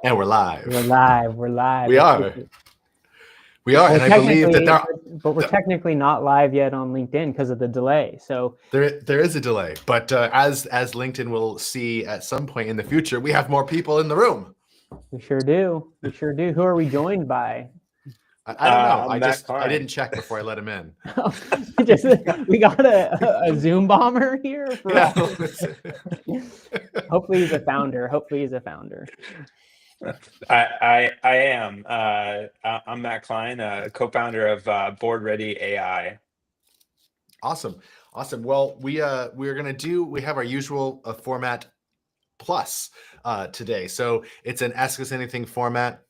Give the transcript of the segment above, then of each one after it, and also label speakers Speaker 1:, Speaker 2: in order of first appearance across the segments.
Speaker 1: And we're live.
Speaker 2: We're live. We're live.
Speaker 1: We are. We are.
Speaker 2: Well,
Speaker 1: and I believe that
Speaker 2: we're technically not live yet on LinkedIn because of the delay. So
Speaker 1: there is a delay. But as LinkedIn will see at some point in the future, we have more people in the room.
Speaker 2: We sure do. We sure do. Who are we joined by?
Speaker 1: I don't know. I didn't check before I let him in.
Speaker 2: We got a Zoom bomber here. Hopefully he's a founder.
Speaker 3: I am. I'm Matt Klein, co-founder of Board Ready AI.
Speaker 1: Awesome. Well, we have our usual format plus today. So it's an Ask Us Anything format.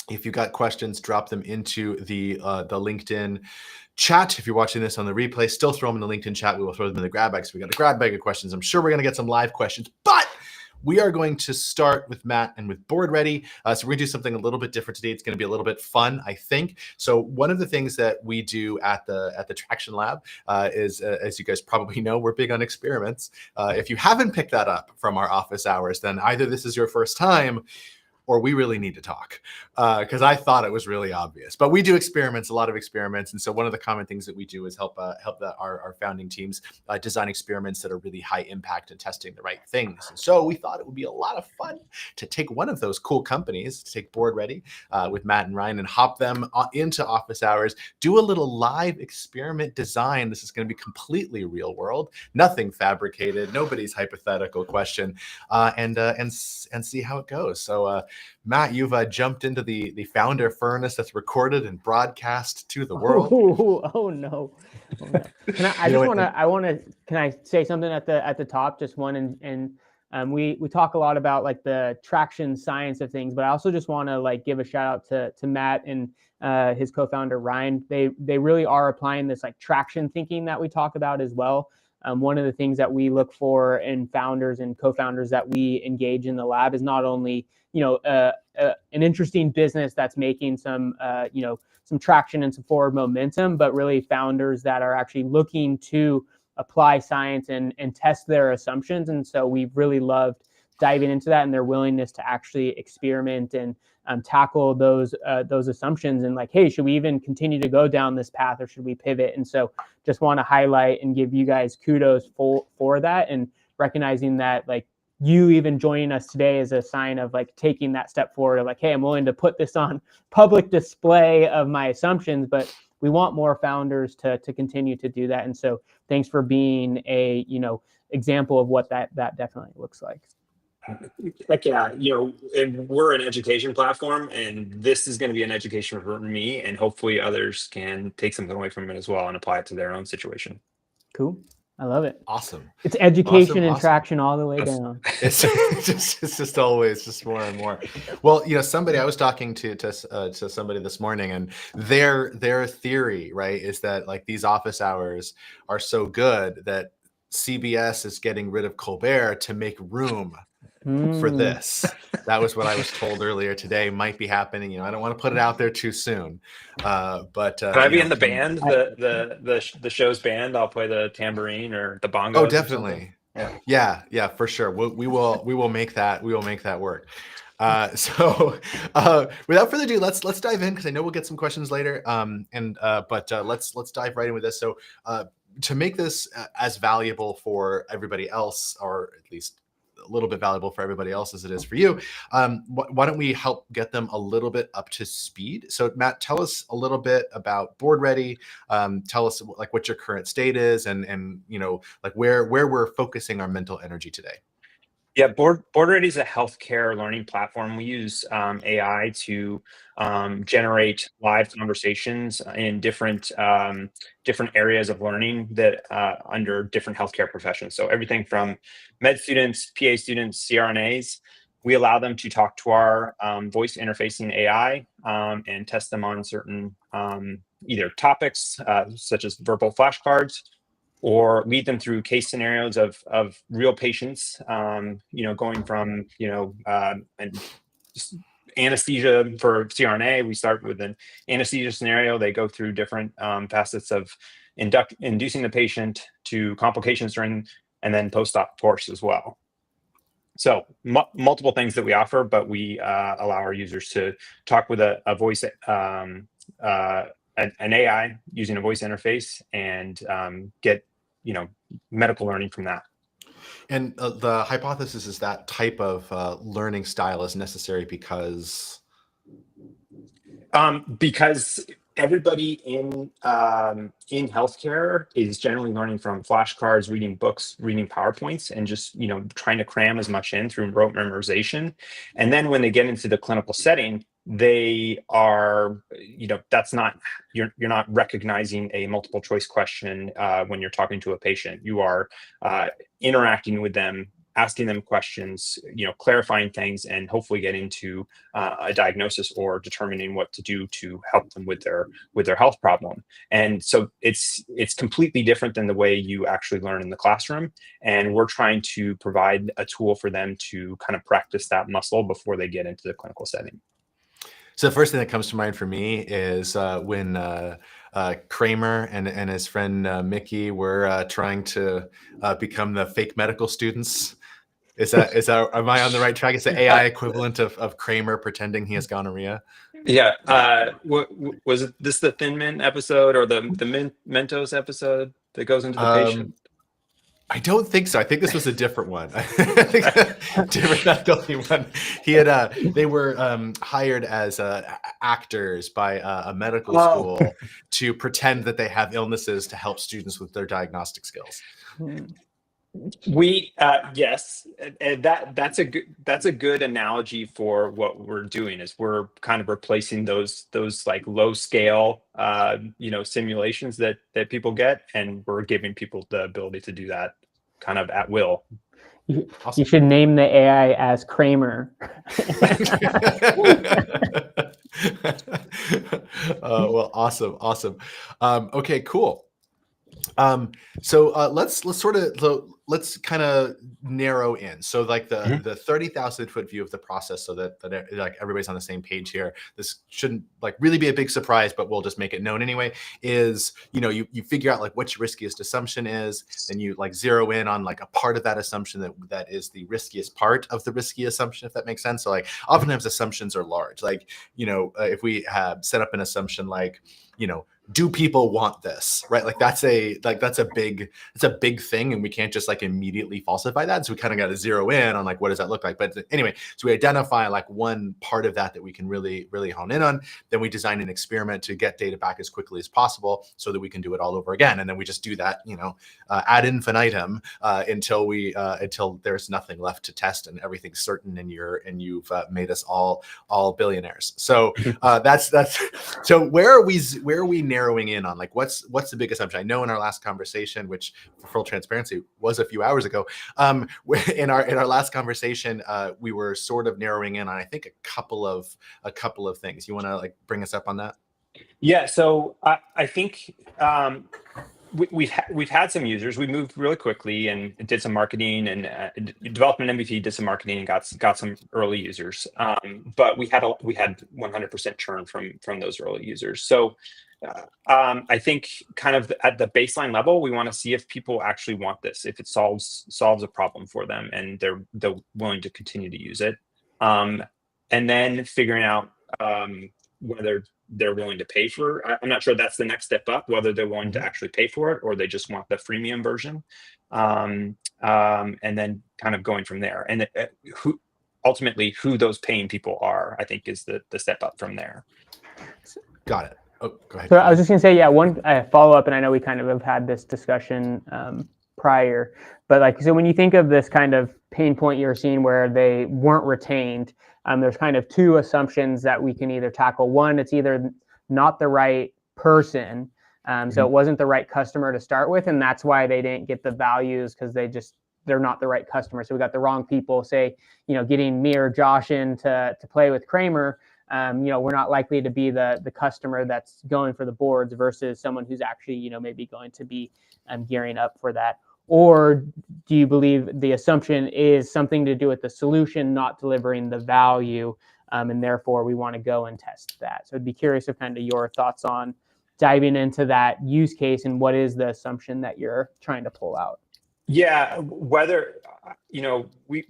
Speaker 1: If you got questions, drop them into the LinkedIn chat. If you're watching this on the replay, still throw them in the LinkedIn chat. We will throw them in the grab bag. So we got a grab bag of questions. I'm sure we're going to get some live questions, but we are going to start with Matt and with Board Ready. So we're going to do something a little bit different today. It's going to be a little bit fun, I think. So one of the things that we do at the Traction Lab is, as you guys probably know, we're big on experiments. If you haven't picked that up from our office hours, then either this is your first time or we really need to talk, because I thought it was really obvious. But we do experiments, a lot of experiments. And so one of the common things that we do is help our founding teams design experiments that are really high impact and testing the right things. And so we thought it would be a lot of fun to take one of those cool companies, to take Board Ready with Matt and Ryan and hop them into office hours, do a little live experiment design. This is going to be completely real world, nothing fabricated, nobody's hypothetical question, and see how it goes. So Matt, you've jumped into the founder furnace that's recorded and broadcast to the world.
Speaker 2: Oh no! Can I say something at the top? Just one, and we talk a lot about like the traction science of things, but I also just want to like give a shout out to Matt and his co-founder Ryan. They really are applying this like traction thinking that we talk about as well. One of the things that we look for in founders and co-founders that we engage in the lab is not only an interesting business that's making some traction and some forward momentum, but really founders that are actually looking to apply science and test their assumptions. And so we've really loved diving into that and their willingness to actually experiment and tackle those assumptions and like, hey, should we even continue to go down this path or should we pivot? And so just want to highlight and give you guys kudos for that, and recognizing that like you even joining us today is a sign of like taking that step forward of like, hey, I'm willing to put this on public display of my assumptions, but we want more founders to continue to do that. And so thanks for being a example of what that definitely looks like.
Speaker 3: Heck yeah, and we're an education platform, and this is going to be an education for me, and hopefully others can take something away from it as well and apply it to their own situation.
Speaker 2: Cool. I love it.
Speaker 1: Awesome.
Speaker 2: It's education and traction all the way down.
Speaker 1: It's just always just more and more. Well, I was talking to somebody this morning, and their theory, right, is that like these office hours are so good that CBS is getting rid of Colbert to make room for this. That was what I was told earlier today might be happening. I don't want to put it out there too soon, but can
Speaker 3: I be in the band, the show's band? I'll play the tambourine or the bongos.
Speaker 1: Oh, definitely. Yeah, for sure. We will make that work. So without further ado, let's dive in, because I know we'll get some questions later. But let's dive right in with this. So to make this as valuable for everybody else, or at least a little bit valuable for everybody else as it is for you, why don't we help get them a little bit up to speed? So Matt, tell us a little bit about Board Ready. Tell us like what your current state is, and like where we're focusing our mental energy today.
Speaker 3: Yeah, Board Ready is a healthcare learning platform. We use AI to generate live conversations in different areas of learning that under different healthcare professions. So everything from med students, PA students, CRNAs. We allow them to talk to our voice interfacing AI and test them on certain either topics such as verbal flashcards, or lead them through case scenarios of real patients, going from, and just anesthesia for CRNA. We start with an anesthesia scenario. They go through different facets of inducing the patient to complications during and then post-op course as well. So multiple things that we offer, but we allow our users to talk with a voice, an AI using a voice interface, and get medical learning from that.
Speaker 1: And the hypothesis is that type of learning style is necessary because
Speaker 3: everybody in healthcare is generally learning from flashcards, reading books, reading PowerPoints, and just trying to cram as much in through rote memorization. And then when they get into the clinical setting, they are that's not you're not recognizing a multiple choice question when you're talking to a patient. You are interacting with them, asking them questions, clarifying things, and hopefully getting to a diagnosis or determining what to do to help them with their health problem. And so it's completely different than the way you actually learn in the classroom. And we're trying to provide a tool for them to kind of practice that muscle before they get into the clinical setting.
Speaker 1: So the first thing that comes to mind for me is when Kramer and his friend Mickey were trying to become the fake medical students. Is that am I on the right track? It's the AI equivalent of Kramer pretending he has gonorrhea.
Speaker 3: Yeah. Was this the Thin Mint episode or the Mentos episode that goes into the patient?
Speaker 1: I don't think so. I think this was a different one. I think different, not the only one. He had they were hired as actors by a medical school to pretend that they have illnesses to help students with their diagnostic skills.
Speaker 3: We yes, and that's a good analogy for what we're doing. Is we're kind of replacing those like low scale simulations that people get, and we're giving people the ability to do that kind of at will.
Speaker 2: You should name the AI as Kramer.
Speaker 1: Well, awesome. Okay, cool. So let's kind of narrow in. So like the 30,000 foot view of the process, so that like everybody's on the same page here. This shouldn't like really be a big surprise, but we'll just make it known anyway. Is you figure out like what your riskiest assumption is, then you like zero in on like a part of that assumption that is the riskiest part of the risky assumption, if that makes sense. So like oftentimes assumptions are large. Like if we have set up an assumption like do people want this, right? Like that's a big thing, and we can't just like immediately falsify that. So we kind of got to zero in on like what does that look like. But anyway, so we identify like one part of that we can really hone in on. Then we design an experiment to get data back as quickly as possible, so that we can do it all over again. And then we just do that, ad infinitum until there's nothing left to test and everything's certain, and you've made us all billionaires. So that's so where are we narrowing in on like what's the big assumption? I know in our last conversation, which for full transparency was a few hours ago, in our last conversation, we were sort of narrowing in on I think a couple of things. You want to like bring us up on that?
Speaker 3: Yeah. So I think we've had some users. We moved really quickly and did some marketing and developed an MVP, did some marketing, and got some early users. But we had 100% churn from those early users. So I think kind of at the baseline level, we want to see if people actually want this, if it solves a problem for them, and they're willing to continue to use it. And then figuring out whether they're willing to pay for. I'm not sure that's the next step up, whether they're willing to actually pay for it or they just want the freemium version. And then kind of going from there. And who those paying people are, I think, is the step up from there.
Speaker 1: Got it. Oh, go ahead.
Speaker 2: So I was just gonna say, yeah, one follow up, and I know we kind of have had this discussion prior, but like, so when you think of this kind of pain point you're seeing where they weren't retained, there's kind of two assumptions that we can either tackle. One, it's either not the right person, so it wasn't the right customer to start with, and that's why they didn't get the values because they're not the right customer. So we got the wrong people. Say, getting me or Josh in to play with Kramer. We're not likely to be the customer that's going for the boards versus someone who's actually, maybe going to be gearing up for that. Or do you believe the assumption is something to do with the solution not delivering the value, and therefore we want to go and test that? So I'd be curious of kind of your thoughts on diving into that use case and what is the assumption that you're trying to pull out.
Speaker 3: Yeah, whether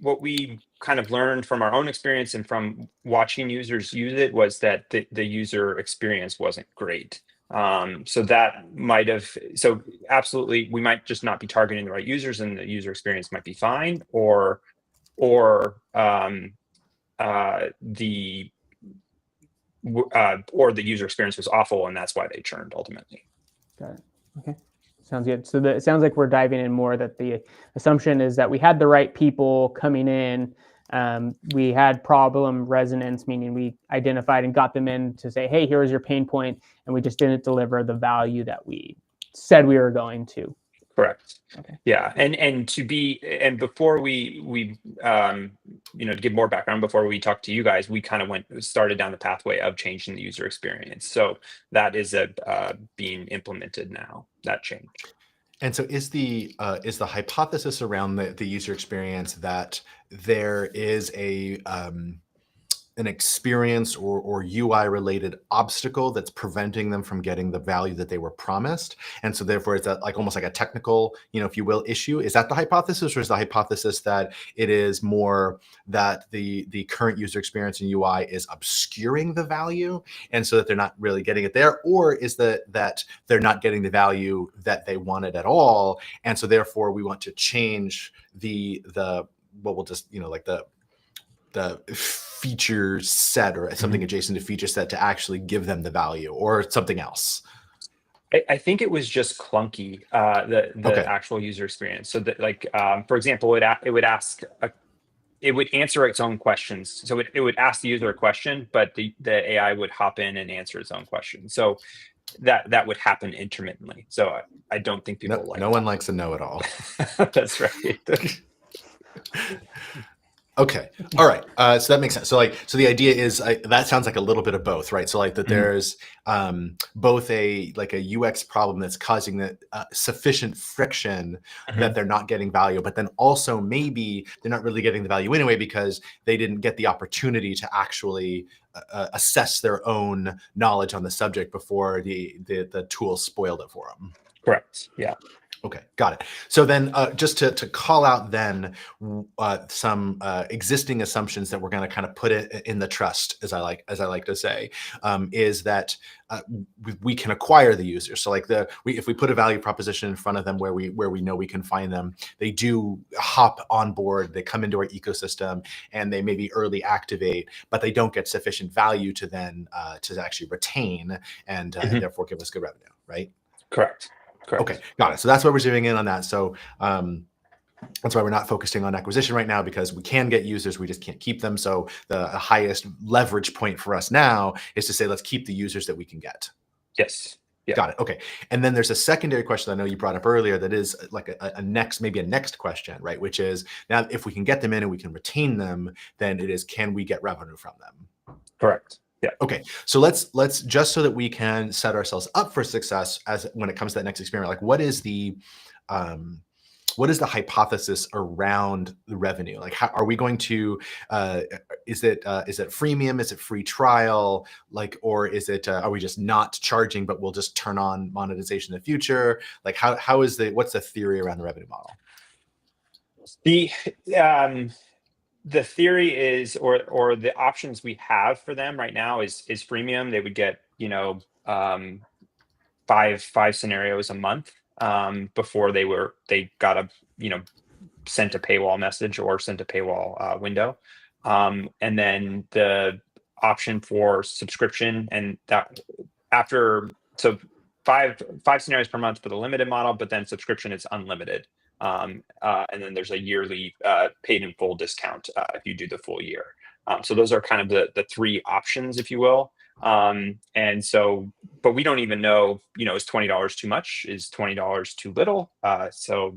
Speaker 3: what we kind of learned from our own experience and from watching users use it was that the user experience wasn't great. So that might have, so absolutely, we might just not be targeting the right users, and the user experience might be fine, or the user experience was awful, and that's why they churned ultimately.
Speaker 2: Got it. Okay. Sounds good. So it sounds like we're diving in more that the assumption is that we had the right people coming in. We had problem resonance, meaning we identified and got them in to say, hey, here's your pain point, and we just didn't deliver the value that we said we were going to.
Speaker 3: Correct.
Speaker 2: Okay.
Speaker 3: Yeah, and before we to give more background, before we talk to you guys, we kind of started down the pathway of changing the user experience. So that is being implemented now, that change.
Speaker 1: And so is the hypothesis around the user experience that there is an experience or UI related obstacle that's preventing them from getting the value that they were promised, and so therefore it's like almost like a technical, if you will, issue? Is that the hypothesis, or is the hypothesis that it is more that the current user experience and UI is obscuring the value, and so that they're not really getting it there? Or is that they're not getting the value that they wanted at all, and so therefore we want to change the what we'll just like the feature set or something adjacent to feature set to actually give them the value, or something else?
Speaker 3: I think it was just clunky, the actual user experience. So that, like, for example, it would answer its own questions. So it would ask the user a question, but the AI would hop in and answer its own question. So that would happen intermittently. So I don't think people like.
Speaker 1: No one likes a know-it-all.
Speaker 3: That's right.
Speaker 1: Okay. All right. So that makes sense. So the idea is that sounds like a little bit of both, right? So like that there's both a UX problem that's causing the sufficient friction that they're not getting value, but then also maybe they're not really getting the value anyway because they didn't get the opportunity to actually assess their own knowledge on the subject before the tool spoiled it for them.
Speaker 3: Correct. Yeah.
Speaker 1: Okay, got it. So then just to call out then some existing assumptions that we're going to kind of put it in the trust, as I like to say, is that we can acquire the user. So like if we put a value proposition in front of them where we know we can find them, they do hop on board, they come into our ecosystem, and they maybe early activate, but they don't get sufficient value to then to actually retain and therefore give us good revenue, right?
Speaker 3: Correct.
Speaker 1: Okay, got it. So that's why we're zooming in on that. So that's why we're not focusing on acquisition right now, because we can get users, we just can't keep them. So the highest leverage point for us now is to say, let's keep the users that we can get.
Speaker 3: Yes. Yeah.
Speaker 1: Got it. Okay. And then there's a secondary question I know you brought up earlier that is like a next question, right? Which is, now if we can get them in and we can retain them, then it is, can we get revenue from them?
Speaker 3: Correct. Yeah.
Speaker 1: Okay. So let's just so that we can set ourselves up for success as when it comes to that next experiment, like what is the hypothesis around the revenue? Like, how are we going to, is it freemium? Is it free trial? Like, or is it, are we just not charging, but we'll just turn on monetization in the future? Like what's the theory around the revenue model?
Speaker 3: The theory is, or the options we have for them right now is freemium. They would get, five scenarios a month before they got sent a paywall message or sent a paywall window. And then the option for subscription, and that so five scenarios per month for the limited model, but then subscription is unlimited. And then there's a yearly paid in full discount if you do the full year. So those are kind of the three options, if you will. And so, but we don't even know, is $20 too much? Is $20 too little? So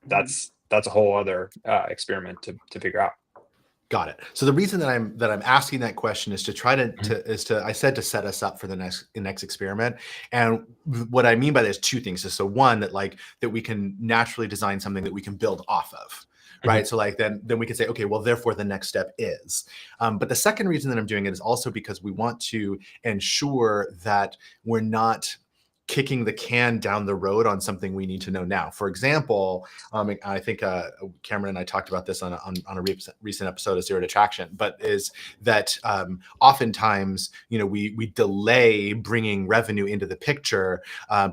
Speaker 3: that's a whole other experiment to figure out.
Speaker 1: Got it. So the reason that I'm asking that question is to try I said to set us up for the next experiment. And what I mean by that is two things. So one, that we can naturally design something that we can build off of. Right. So then we can say, okay, well, therefore the next step is. But the second reason that I'm doing it is also because we want to ensure that we're not kicking the can down the road on something we need to know now. For example, I think Cameron and I talked about this on a recent episode of Zero to Traction, but is that oftentimes, we delay bringing revenue into the picture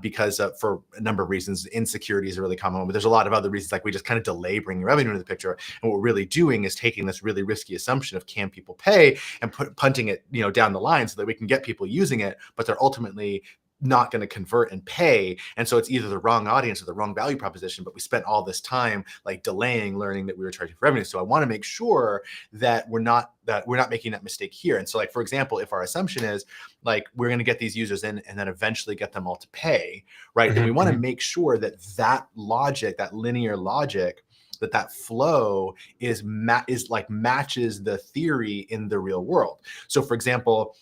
Speaker 1: because for a number of reasons. Insecurity is a really common one, but there's a lot of other reasons, like we just kind of delay bringing revenue into the picture. And what we're really doing is taking this really risky assumption of can people pay and punting it, down the line so that we can get people using it, but they're ultimately not going to convert and pay. And so it's either the wrong audience or the wrong value proposition, but we spent all this time like delaying learning that we were charging for revenue. So I want to make sure that we're not making that mistake here. And so, like, for example, if our assumption is like we're going to get these users in and then eventually get them all to pay, right? Then we want to make sure that logic, that linear logic, that flow is matches the theory in the real world. So for example,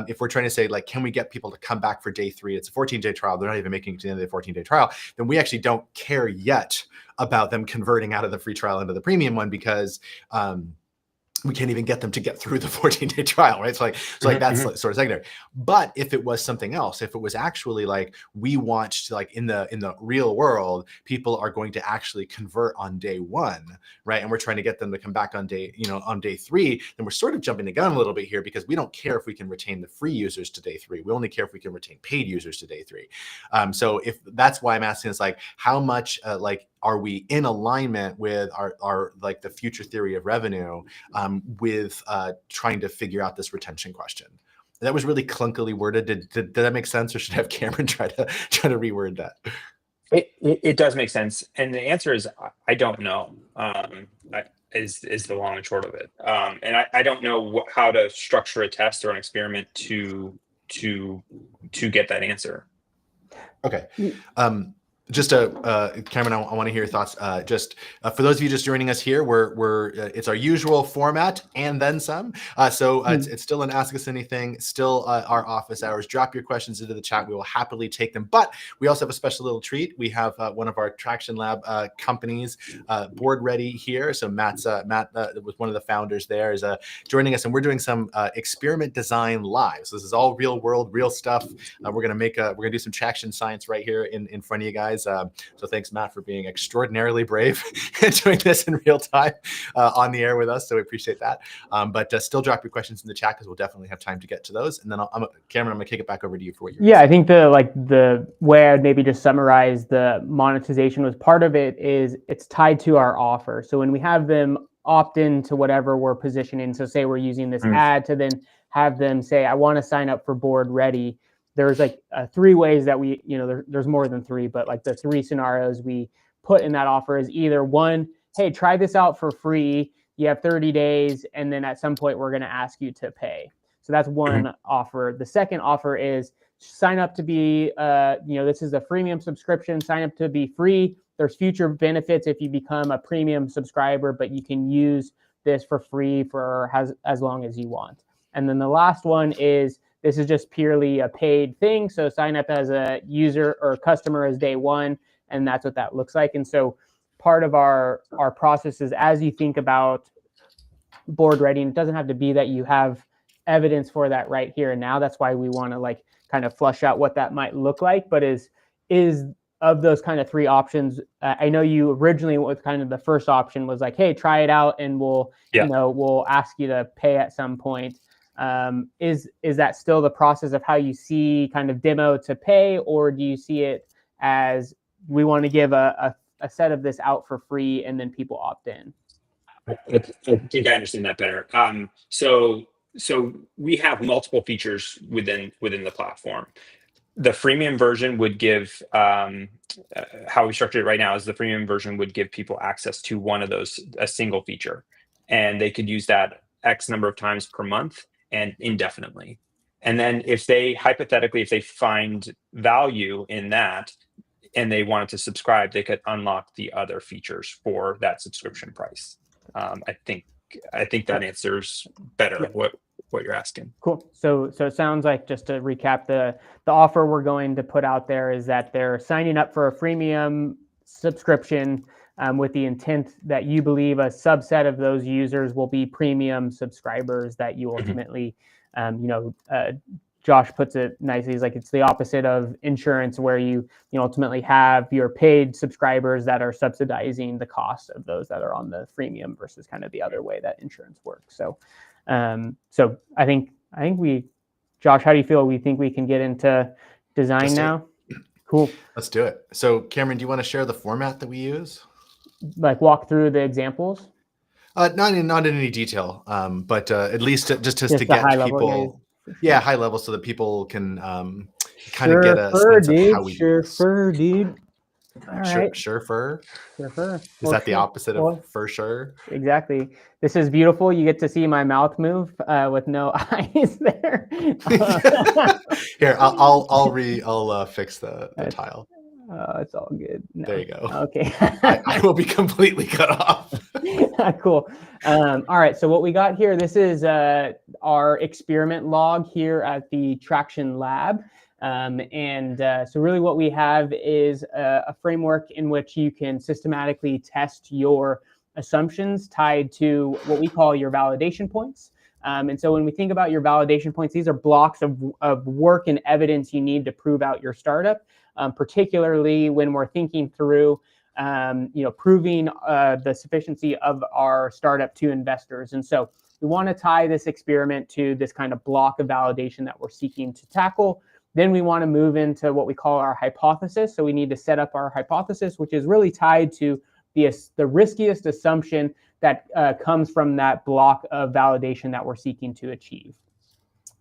Speaker 1: if we're trying to say, like, can we get people to come back for day 3? It's a 14-day trial. They're not even making it to the end of the 14-day trial. Then we actually don't care yet about them converting out of the free trial into the premium one because we can't even get them to get through the 14-day trial, right? So that's sort of secondary. But if it was something else, if it was actually like we want to, like, in the real world, people are going to actually convert on day 1, right? And we're trying to get them to come back on day 3, then we're sort of jumping the gun a little bit here because we don't care if we can retain the free users to day 3. We only care if we can retain paid users to day 3. So if that's why I'm asking is like, how much are we in alignment with our like the future theory of revenue with trying to figure out this retention question? That was really clunkily worded. Did that make sense, or should I have Cameron try to reword that?
Speaker 3: It does make sense, and the answer is I don't know. Is the long and short of it, and I don't know how to structure a test or an experiment to get that answer.
Speaker 1: Okay. Just Cameron, I want to hear your thoughts. For those of you just joining us here, we're it's our usual format and then some. It's still an Ask Us Anything, still our office hours. Drop your questions into the chat. We will happily take them. But we also have a special little treat. We have one of our Traction Lab companies, Board Ready, here. So Matt was one of the founders there, is joining us, and we're doing some experiment design live. So this is all real world, real stuff. We're gonna do some traction science right here in front of you guys. So thanks, Matt, for being extraordinarily brave and doing this in real time on the air with us. So we appreciate that. But still drop your questions in the chat because we'll definitely have time to get to those. And then Cameron, I'm gonna kick it back over to you for what you're
Speaker 2: I think the way I'd maybe just summarize the monetization was part of it is it's tied to our offer. So when we have them opt in to whatever we're positioning, so say we're using this ad to then have them say, I want to sign up for Board Ready. There's like 3 ways that we, there's more than 3, but like the 3 scenarios we put in that offer is either 1, hey, try this out for free. You have 30 days. And then at some point we're going to ask you to pay. So that's one offer. The second offer is sign up to be, this is a freemium subscription, sign up to be free. There's future benefits if you become a premium subscriber, but you can use this for free for as long as you want. And then the last one is, this is just purely a paid thing. So sign up as a user or customer as day 1, and that's what that looks like. And so part of our process is, as you think about Board Ready, and it doesn't have to be that you have evidence for that right here and now. That's why we want to like kind of flush out what that might look like. But is of those kind of 3 options, I know you originally with kind of the first option was like, hey, try it out and we'll ask you to pay at some point. Is that still the process of how you see kind of demo to pay, or do you see it as we want to give a set of this out for free and then people opt in?
Speaker 3: I think I understand that better. So we have multiple features within the platform. The freemium version would give, how we structure it right now is the freemium version would give people access to one of those, a single feature, and they could use that X number of times per month and indefinitely. And then if they find value in that and they wanted to subscribe, they could unlock the other features for that subscription price. I think that answers better what you're asking.
Speaker 2: Cool. So it sounds like, just to recap, the offer we're going to put out there is that they're signing up for a freemium subscription with the intent that you believe a subset of those Josh puts it nicely, is like it's the opposite of insurance, where you ultimately have your paid subscribers that are subsidizing the cost of those that are on the freemium versus kind of the other way that insurance works. So, so I think we, Josh, how do you feel? We think we can get into design now? Cool.
Speaker 1: Let's do it. So Cameron, do you want to share the format that we use?
Speaker 2: Like walk through the examples?
Speaker 1: Not in any detail, but at least just to get people, high level, so that people can kind of get a sense of how we do this.
Speaker 2: Dude. All right.
Speaker 1: Sure. Is
Speaker 2: Or
Speaker 1: that the opposite of for sure?
Speaker 2: Exactly. This is beautiful. You get to see my mouth move with no eyes there.
Speaker 1: Here, I'll fix the tile.
Speaker 2: It's all good. No.
Speaker 1: There you go.
Speaker 2: Okay.
Speaker 1: I will be completely cut off.
Speaker 2: Cool. All right. So what we got here, this is our experiment log here at the Traction Lab. So really what we have is a framework in which you can systematically test your assumptions tied to what we call your validation points. And so when we think about your validation points, these are blocks of work and evidence you need to prove out your startup, particularly when we're thinking through proving the sufficiency of our startup to investors. And so we want to tie this experiment to this kind of block of validation that we're seeking to tackle. Then we want to move into what we call our hypothesis. So we need to set up our hypothesis, which is really tied to the riskiest assumption that comes from that block of validation that we're seeking to achieve.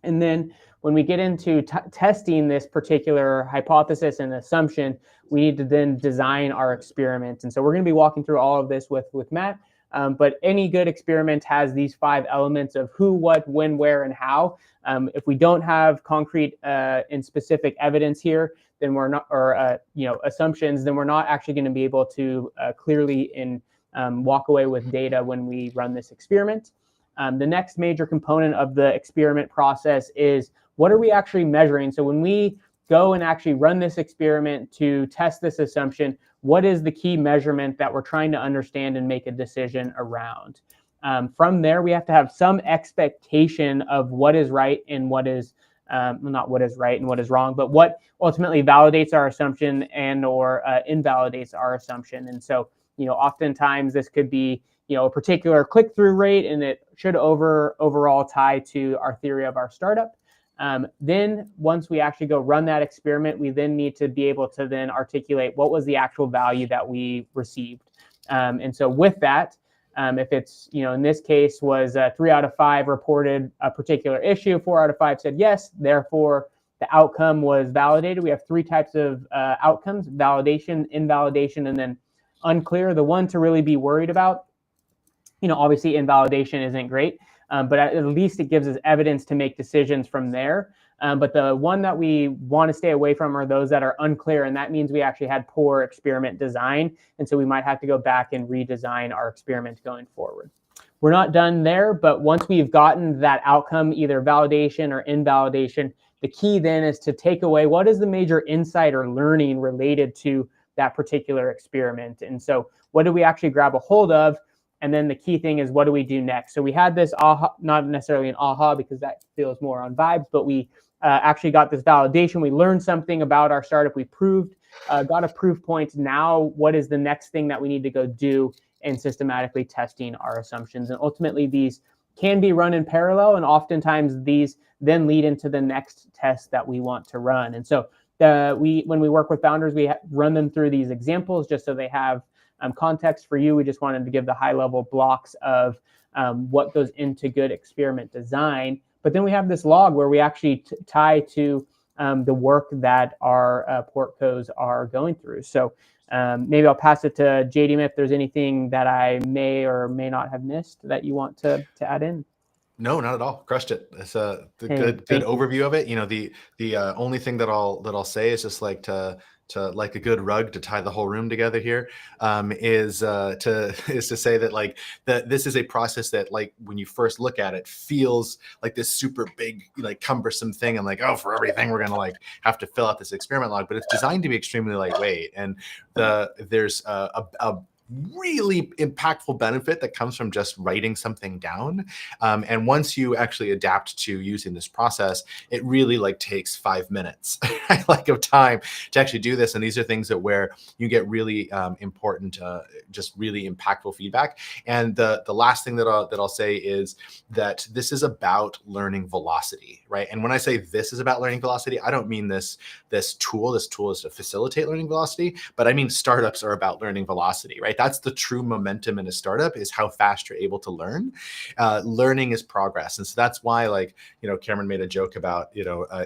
Speaker 2: And then when we get into testing this particular hypothesis and assumption, we need to then design our experiment. And so we're going to be walking through all of this with Matt. But any good experiment has these 5 elements of who, what, when, where, and how. If we don't have concrete and specific evidence here, then we're not, or assumptions, then we're not actually going to be able to clearly walk away with data when we run this experiment. The next major component of the experiment process is, what are we actually measuring? So when we go and actually run this experiment to test this assumption, what is the key measurement that we're trying to understand and make a decision around? From there, we have to have some expectation of what is right and what is not what is right and what is wrong, but what ultimately validates our assumption and or invalidates our assumption. And so, oftentimes this could be, a particular click-through rate, and it should overall tie to our theory of our startup. Then once we actually go run that experiment, we then need to be able to then articulate what was the actual value that we received. And so with that, if it's, in this case was 3 out of 5 reported a particular issue, 4 out of 5 said yes, therefore the outcome was validated. We have 3 types of outcomes: validation, invalidation, and then unclear. The one to really be worried about, obviously invalidation isn't great, but at least it gives us evidence to make decisions from there. But the one that we want to stay away from are those that are unclear, and that means we actually had poor experiment design, and so we might have to go back and redesign our experiment going forward. We're not done there, but once we've gotten that outcome, either validation or invalidation, the key then is to take away what is the major insight or learning related to that particular experiment. And so what do we actually grab a hold of? And then the key thing is, what do we do next? So we had this aha, not necessarily an aha because that feels more on vibes, but we actually got this validation. We learned something about our startup. We proved, got a proof point. Now, what is the next thing that we need to go do in systematically testing our assumptions? And ultimately, these can be run in parallel, and oftentimes these then lead into the next test that we want to run. And so when we work with founders, we run them through these examples just so they have context. For you, we just wanted to give the high-level blocks of what goes into good experiment design. But then we have this log where we actually tie to the work that our portcos are going through. So maybe I'll pass it to JDM if there's anything that I may or may not have missed that you want to add in.
Speaker 1: No, not at all. Crushed it. It's a good overview of it. The only thing that I'll say is just like to like a good rug to tie the whole room together here, is to say that like this is a process that, like, when you first look at it, feels like this super big, like cumbersome thing, and like, oh, for everything we're gonna like have to fill out this experiment log, but it's designed to be extremely lightweight. And there's a really impactful benefit that comes from just writing something down. And once you actually adapt to using this process, it really like takes 5 minutes like of time to actually do this. And these are things that where you get really important, just really impactful feedback. And the last thing that I'll say is that this is about learning velocity, right? And when I say this is about learning velocity, I don't mean this tool. This tool is to facilitate learning velocity, but I mean startups are about learning velocity, right? That's the true momentum in a startup, is how fast you're able to learn. Learning is progress. And so that's why, like, Cameron made a joke about,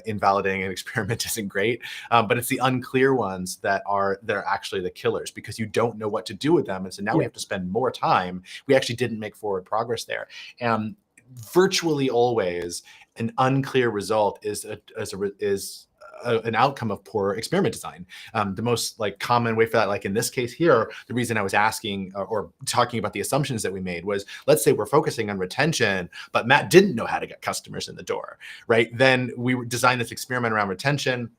Speaker 1: invalidating an experiment isn't great, but it's the unclear ones that are actually the killers, because you don't know what to do with them. And so now we have to spend more time. We actually didn't make forward progress there. And virtually always an unclear result is an outcome of poor experiment design. The most like common way for that, like in this case here, the reason I was asking or talking about the assumptions that we made was, let's say we're focusing on retention, but Matt didn't know how to get customers in the door, right? Then we designed this experiment around retention.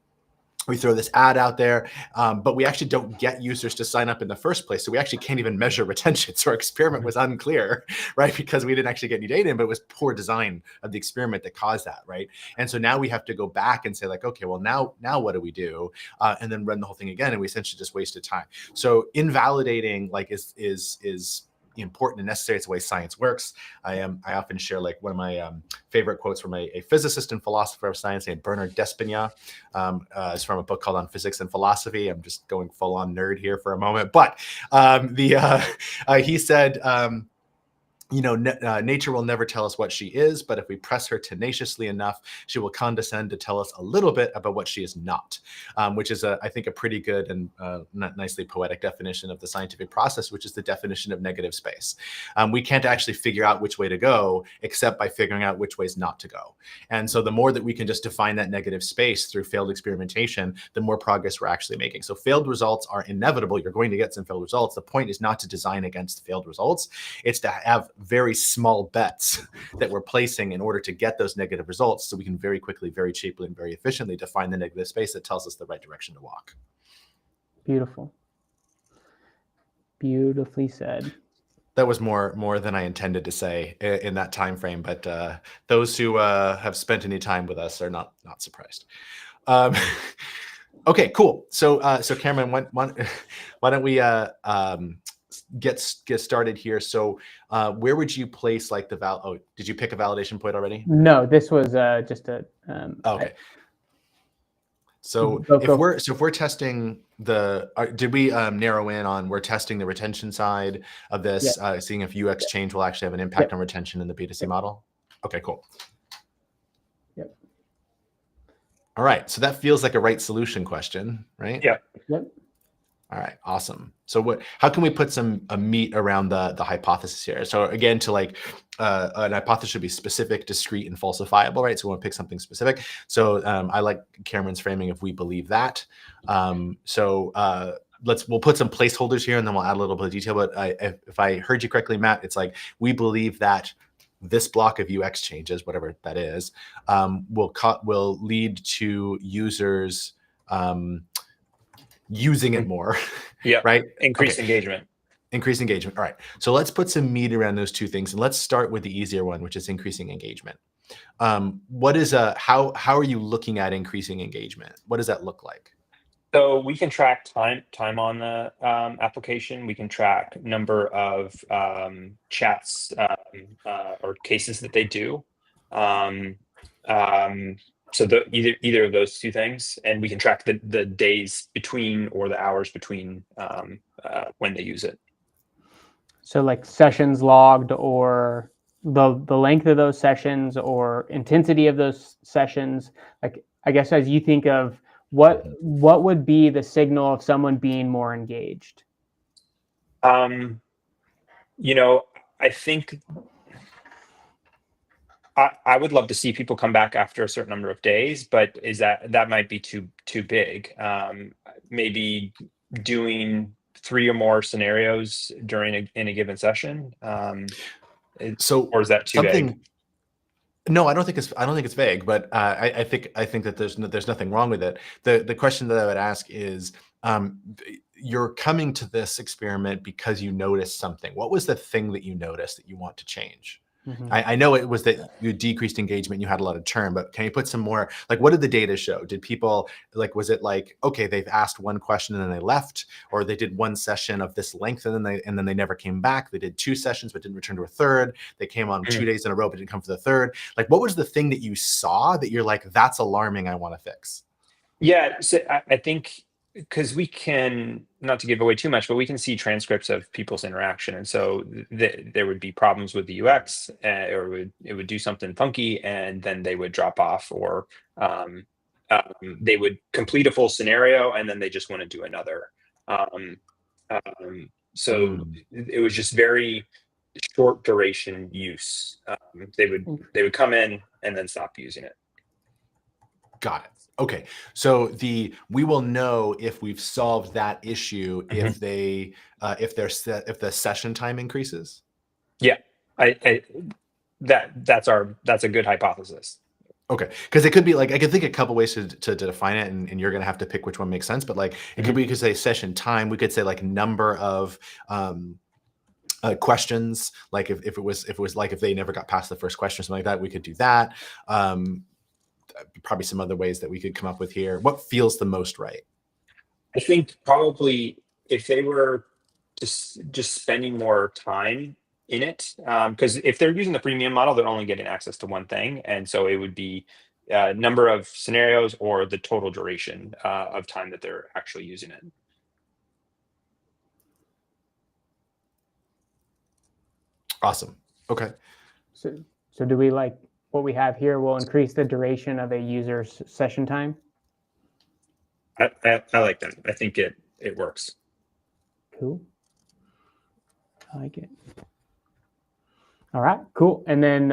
Speaker 1: We throw this ad out there, but we actually don't get users to sign up in the first place. So we actually can't even measure retention. So our experiment was unclear, right? Because we didn't actually get any data in, but it was poor design of the experiment that caused that, right? And so now we have to go back and say like, okay, well now what do we do? And then run the whole thing again. And we essentially just wasted time. So invalidating like is important and necessary. It's the way science works. I often share like one of my favorite quotes from a physicist and philosopher of science named Bernard Despignac. It's from a book called On Physics and Philosophy. I'm just going full on nerd here for a moment, but he said, nature will never tell us what she is, but if we press her tenaciously enough, she will condescend to tell us a little bit about what she is not, which is, I think, a pretty good and nicely poetic definition of the scientific process, which is the definition of negative space. We can't actually figure out which way to go except by figuring out which ways not to go. And so the more that we can just define that negative space through failed experimentation, the more progress we're actually making. So failed results are inevitable. You're going to get some failed results. The point is not to design against failed results. It's to have very small bets that we're placing in order to get those negative results, so we can very quickly, very cheaply, and very efficiently define the negative space that tells us the right direction to walk.
Speaker 2: Beautiful. Beautifully said.
Speaker 1: That was more than I intended to say in that time frame, but those who have spent any time with us are not surprised. Okay, cool. So Cameron, why don't we get started here? So where would you place like the did you pick a validation point already?
Speaker 2: No, this was just a
Speaker 1: okay. So if we're testing did we narrow in on, we're testing the retention side of this, seeing if UX change will actually have an impact on retention in the B2C model? Okay, cool.
Speaker 2: Yep.
Speaker 1: All right, so that feels like a right solution question, right?
Speaker 3: Yep.
Speaker 1: All right, awesome. So how can we put some meat around the hypothesis here? So again, to like an hypothesis should be specific, discrete, and falsifiable, right? So we want to pick something specific. So I like Cameron's framing of we believe that. We'll put some placeholders here and then we'll add a little bit of detail. But if I heard you correctly, Matt, it's like we believe that this block of UX changes, whatever that is, will lead to users using it more.
Speaker 3: Yeah.
Speaker 1: Right.
Speaker 3: Increased engagement.
Speaker 1: Increased engagement. All right. So let's put some meat around those two things, and let's start with the easier one, which is increasing engagement. What is how are you looking at increasing engagement? What does that look like?
Speaker 3: So we can track time on the application. We can track number of chats or cases that they do. So either of those two things, and we can track the days between or the hours between when they use it.
Speaker 2: So like sessions logged, or the length of those sessions, or intensity of those sessions. Like, I guess as you think of what would be the signal of someone being more engaged?
Speaker 3: I think I would love to see people come back after a certain number of days, but that might be too big. Maybe doing 3 or more scenarios in a given session. Or is that too vague?
Speaker 1: No, I don't think it's vague, but I think that there's nothing wrong with it. The question that I would ask is, you're coming to this experiment because you noticed something. What was the thing that you noticed that you want to change? I know it was that you decreased engagement, you had a lot of churn, but can you put some more, like, what did the data show? Did people, like, was it like, okay, they've asked one question and then they left, or they did one session of this length and then they never came back? They did 2 sessions but didn't return to a third. They came on 2 days in a row but didn't come for the third. Like, what was the thing that you saw that you're like, that's alarming, I want to fix?
Speaker 3: Yeah, so I think because we can, not to give away too much, but we can see transcripts of people's interaction, and so there would be problems with the UX, or it would do something funky, and then they would drop off, or they would complete a full scenario, and then they just want to do another. So it was just very short duration use. They would come in and then stop using it.
Speaker 1: Got it. Okay, so we will know if we've solved that issue if if the session time increases.
Speaker 3: Yeah, that's a good hypothesis.
Speaker 1: Okay, because it could be like, I could think a couple ways to define it, and you're gonna have to pick which one makes sense. But like, it could be, you could say session time. We could say like number of questions. Like if it was like if they never got past the first question or something like that, we could do that. Probably some other ways that we could come up with here. What feels the most right?
Speaker 3: I think probably if they were just spending more time in it, because if they're using the premium model, they're only getting access to one thing, and so it would be number of scenarios or the total duration of time that they're actually using it.
Speaker 1: Awesome. Okay.
Speaker 2: So do we like what we have here will increase the duration of a user's session time?
Speaker 3: I like that. I think it works.
Speaker 2: Cool. I like it. All right, cool. And then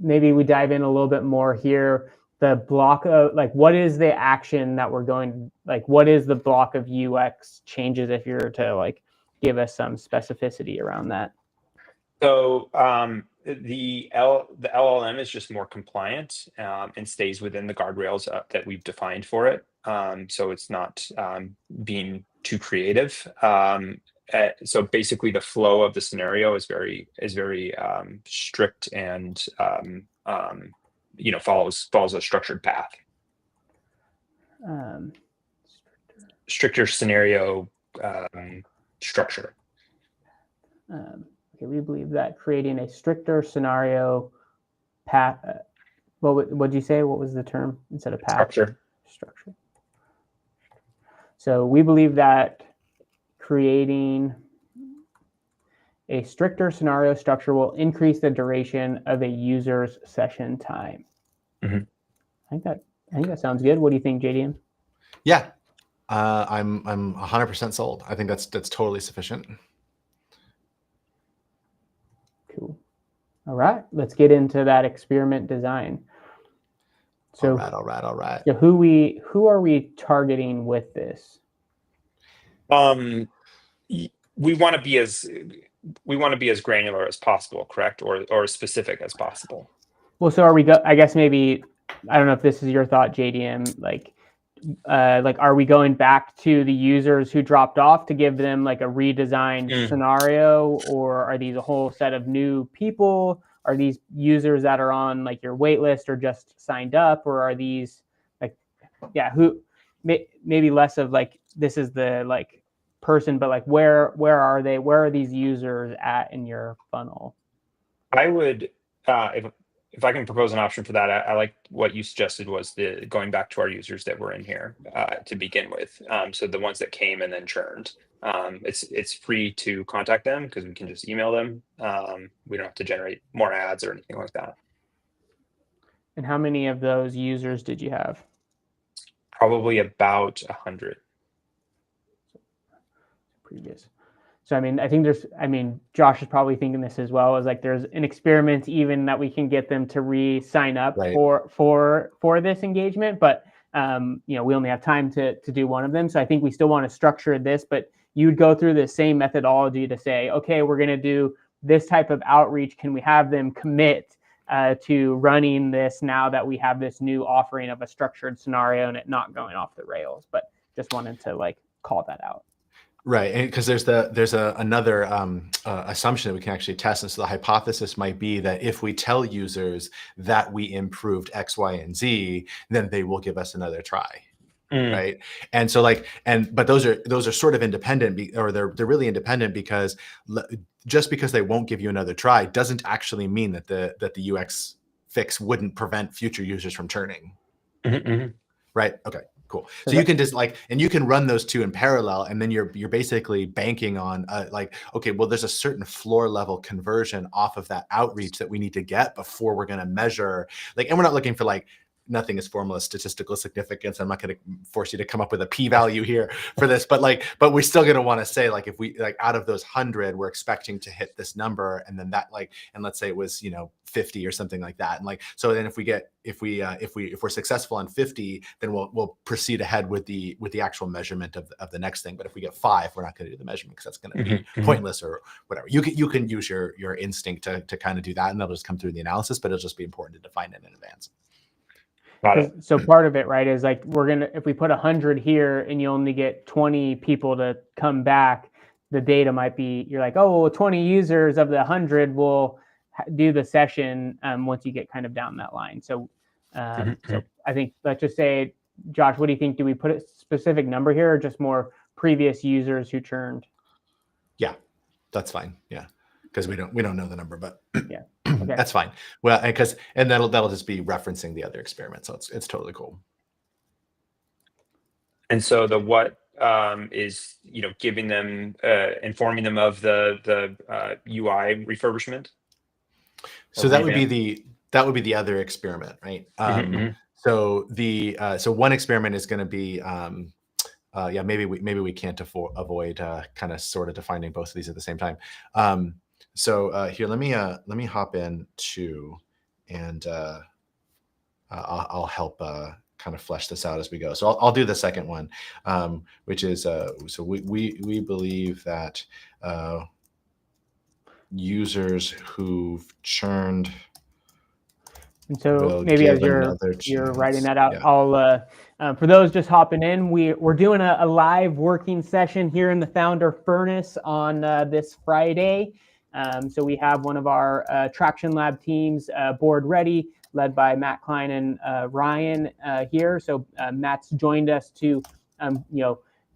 Speaker 2: maybe we dive in a little bit more here. The block of, like, what is the action that we're going, like, what is the block of UX changes, if you're to like give us some specificity around that?
Speaker 3: So the LLM is just more compliant and stays within the guardrails that we've defined for it. So it's not being too creative. So basically, the flow of the scenario is very strict and follows a structured path. Stricter scenario structure.
Speaker 2: Okay, we believe that creating a stricter scenario path. What would you say? What was the term instead of path? Structure. So we believe that creating a stricter scenario structure will increase the duration of a user's session time. I think that sounds good. What do you think, JDM?
Speaker 1: Yeah, I'm 100% sold. I think that's totally sufficient.
Speaker 2: Cool. All right, let's get into that experiment design. So,
Speaker 1: all right.
Speaker 2: So who are we targeting with this?
Speaker 3: We want to be as granular as possible, correct, or as specific as possible.
Speaker 2: Well, so I guess maybe, I don't know if this is your thought, JDM. Like, are we going back to the users who dropped off to give them like a redesigned scenario, or are these a whole set of new people? Are these users that are on like your wait list or just signed up, or are these like, yeah, who maybe less of like, this is the like person, but like where are they? Where are these users at in your funnel?
Speaker 3: I would, if I can propose an option for that, I like what you suggested was the going back to our users that were in here to begin with. So the ones that came and then churned. It's free to contact them because we can just email them. We don't have to generate more ads or anything like that.
Speaker 2: And how many of those users did you have?
Speaker 3: Probably about 100.
Speaker 2: Previous. So, I mean, I think Josh is probably thinking this as well, is like there's an experiment even that we can get them to re-sign up for this engagement, but we only have time to do one of them. So I think we still want to structure this, but you'd go through the same methodology to say, okay, we're going to do this type of outreach. Can we have them commit to running this now that we have this new offering of a structured scenario and it not going off the rails? But just wanted to like call that out.
Speaker 1: Right, and because there's another assumption that we can actually test, and so the hypothesis might be that if we tell users that we improved X, Y, and Z, then they will give us another try, right? And so but those are sort of independent, or they're really independent, because just because they won't give you another try doesn't actually mean that the UX fix wouldn't prevent future users from churning, right? Okay. Cool. So you can just and you can run those two in parallel, and then you're basically banking on okay, well, there's a certain floor level conversion off of that outreach that we need to get before we're going to measure. And we're not looking for nothing is formal as statistical significance. I'm not going to force you to come up with a p-value here for this, but we're still going to want to say, if we out of those 100, we're expecting to hit this number, and then that and let's say it was 50 or something like that, and so then if we're successful on 50, then we'll proceed ahead with the actual measurement of the next thing. But if we get 5, we're not going to do the measurement, because that's going to be pointless or whatever. You can use your instinct to kind of do that, and that'll just come through the analysis, but it'll just be important to define it in advance.
Speaker 2: So part of it, right, is if we put 100 here and you only get 20 people to come back, the data might be, you're like, oh, well, 20 users of the 100 will do the session once you get kind of down that line. So, so I think, let's just say, Josh, what do you think? Do we put a specific number here, or just more previous users who churned?
Speaker 1: Yeah, that's fine. Yeah, because we don't know the number, but
Speaker 2: yeah. Okay.
Speaker 1: That's fine. Well, and that'll just be referencing the other experiment, so it's totally cool.
Speaker 3: And so the what is giving them informing them of the UI refurbishment.
Speaker 1: So that would be the other experiment, right? So so one experiment is going to be maybe we can't avoid kind of sort of defining both of these at the same time. So here, let me hop in too, and I'll help kind of flesh this out as we go. So I'll do the second one, which is so we believe that users who've churned.
Speaker 2: And so maybe as you're writing that out, yeah. I'll for those just hopping in, we're doing a live working session here in the Founder Furnace on this Friday. So we have one of our Traction Lab teams board ready, led by Matt Klein and Ryan here. So Matt's joined us to,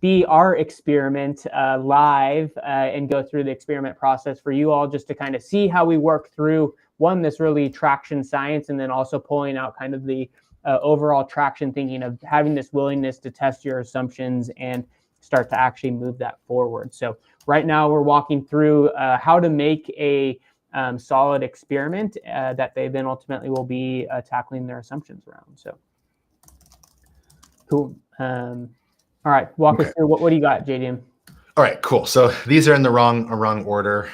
Speaker 2: be our experiment live and go through the experiment process for you all, just to kind of see how we work through this really traction science, and then also pulling out kind of the overall traction thinking of having this willingness to test your assumptions and start to actually move that forward. So right now we're walking through how to make a solid experiment that they then ultimately will be tackling their assumptions around. So cool. All right, walk us through. What do you got, JDM?
Speaker 1: All right, cool. So these are in the wrong order.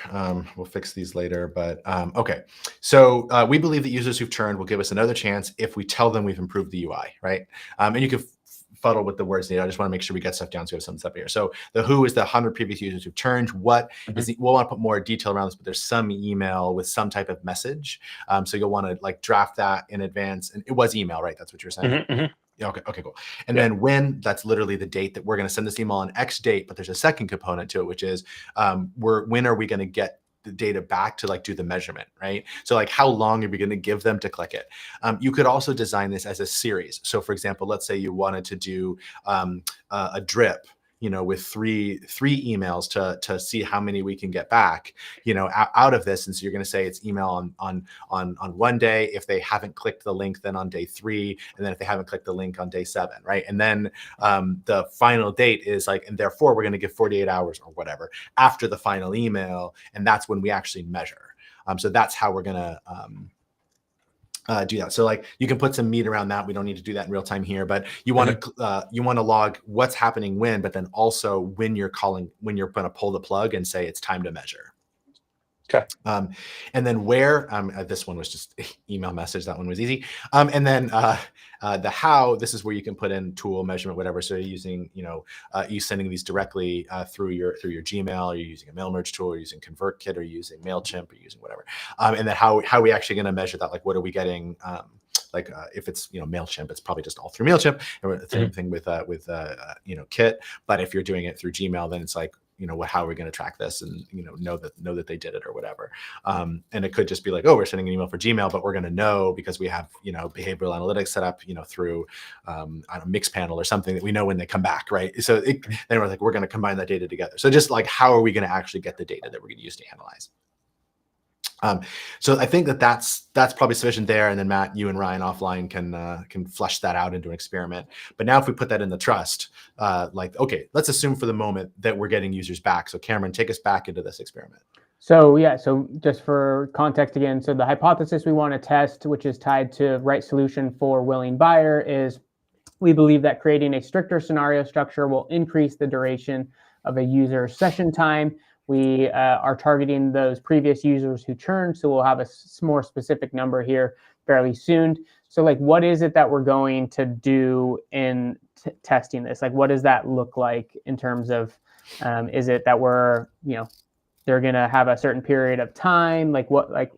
Speaker 1: We'll fix these later, but okay. So we believe that users who've churned will give us another chance if we tell them we've improved the UI, right? And you can fuddle with the words needed. I just want to make sure we get stuff down so we have some stuff here. So the who is the 100 previous users who've churned. What is we'll want to put more detail around this, but there's some email with some type of message. So you'll want to draft that in advance. And it was email, right? That's what you're saying. Yeah, okay, cool. And then when, that's literally the date that we're going to send this email on X date, but there's a second component to it, which is when are we going to get the data back to do the measurement, right? So how long are we going to give them to click it? You could also design this as a series. So for example, let's say you wanted to do a drip, with three emails to see how many we can get back, out of this. And so you're going to say it's email on one day. If they haven't clicked the link, then on day 3, and then if they haven't clicked the link on day 7, right? And then the final date is and therefore we're going to give 48 hours or whatever after the final email, and that's when we actually measure. So that's how we're going to do that. So you can put some meat around that. We don't need to do that in real time here, but you want to log what's happening when, but then also when you're going to pull the plug and say it's time to measure.
Speaker 3: Okay.
Speaker 1: And then where, this one was just email message. That one was easy. And then the how, this is where you can put in tool, measurement, whatever. So you're using, you sending these directly through your Gmail, or you're using a mail merge tool, or you're using ConvertKit, or you're using MailChimp, or you're using whatever. And then how are we actually going to measure that? Like, what are we getting? If it's MailChimp, it's probably just all through MailChimp. Same thing with Kit. But if you're doing it through Gmail, then it's like, how are we going to track this and know that they did it or whatever. And it could just be like, oh, we're sending an email for Gmail, but we're going to know because we have behavioral analytics set up through a mix panel or something, that we know when they come back, right? So then we're like, we're going to combine that data together. So just like, how are we going to actually get the data that we're going to use to analyze? So I think that's probably sufficient there. And then Matt, you and Ryan offline can flesh that out into an experiment. But now if we put that in the trust, okay, let's assume for the moment that we're getting users back. So Cameron, take us back into this experiment.
Speaker 2: So yeah, so just for context again, so the hypothesis we want to test, which is tied to right solution for willing buyer, is we believe that creating a stricter scenario structure will increase the duration of a user session time. We are targeting those previous users who churned, so we'll have a more specific number here fairly soon. So like, what is it that we're going to do in testing this? Like, what does that look like in terms of, is it that we're, they're going to have a certain period of time? Like what, what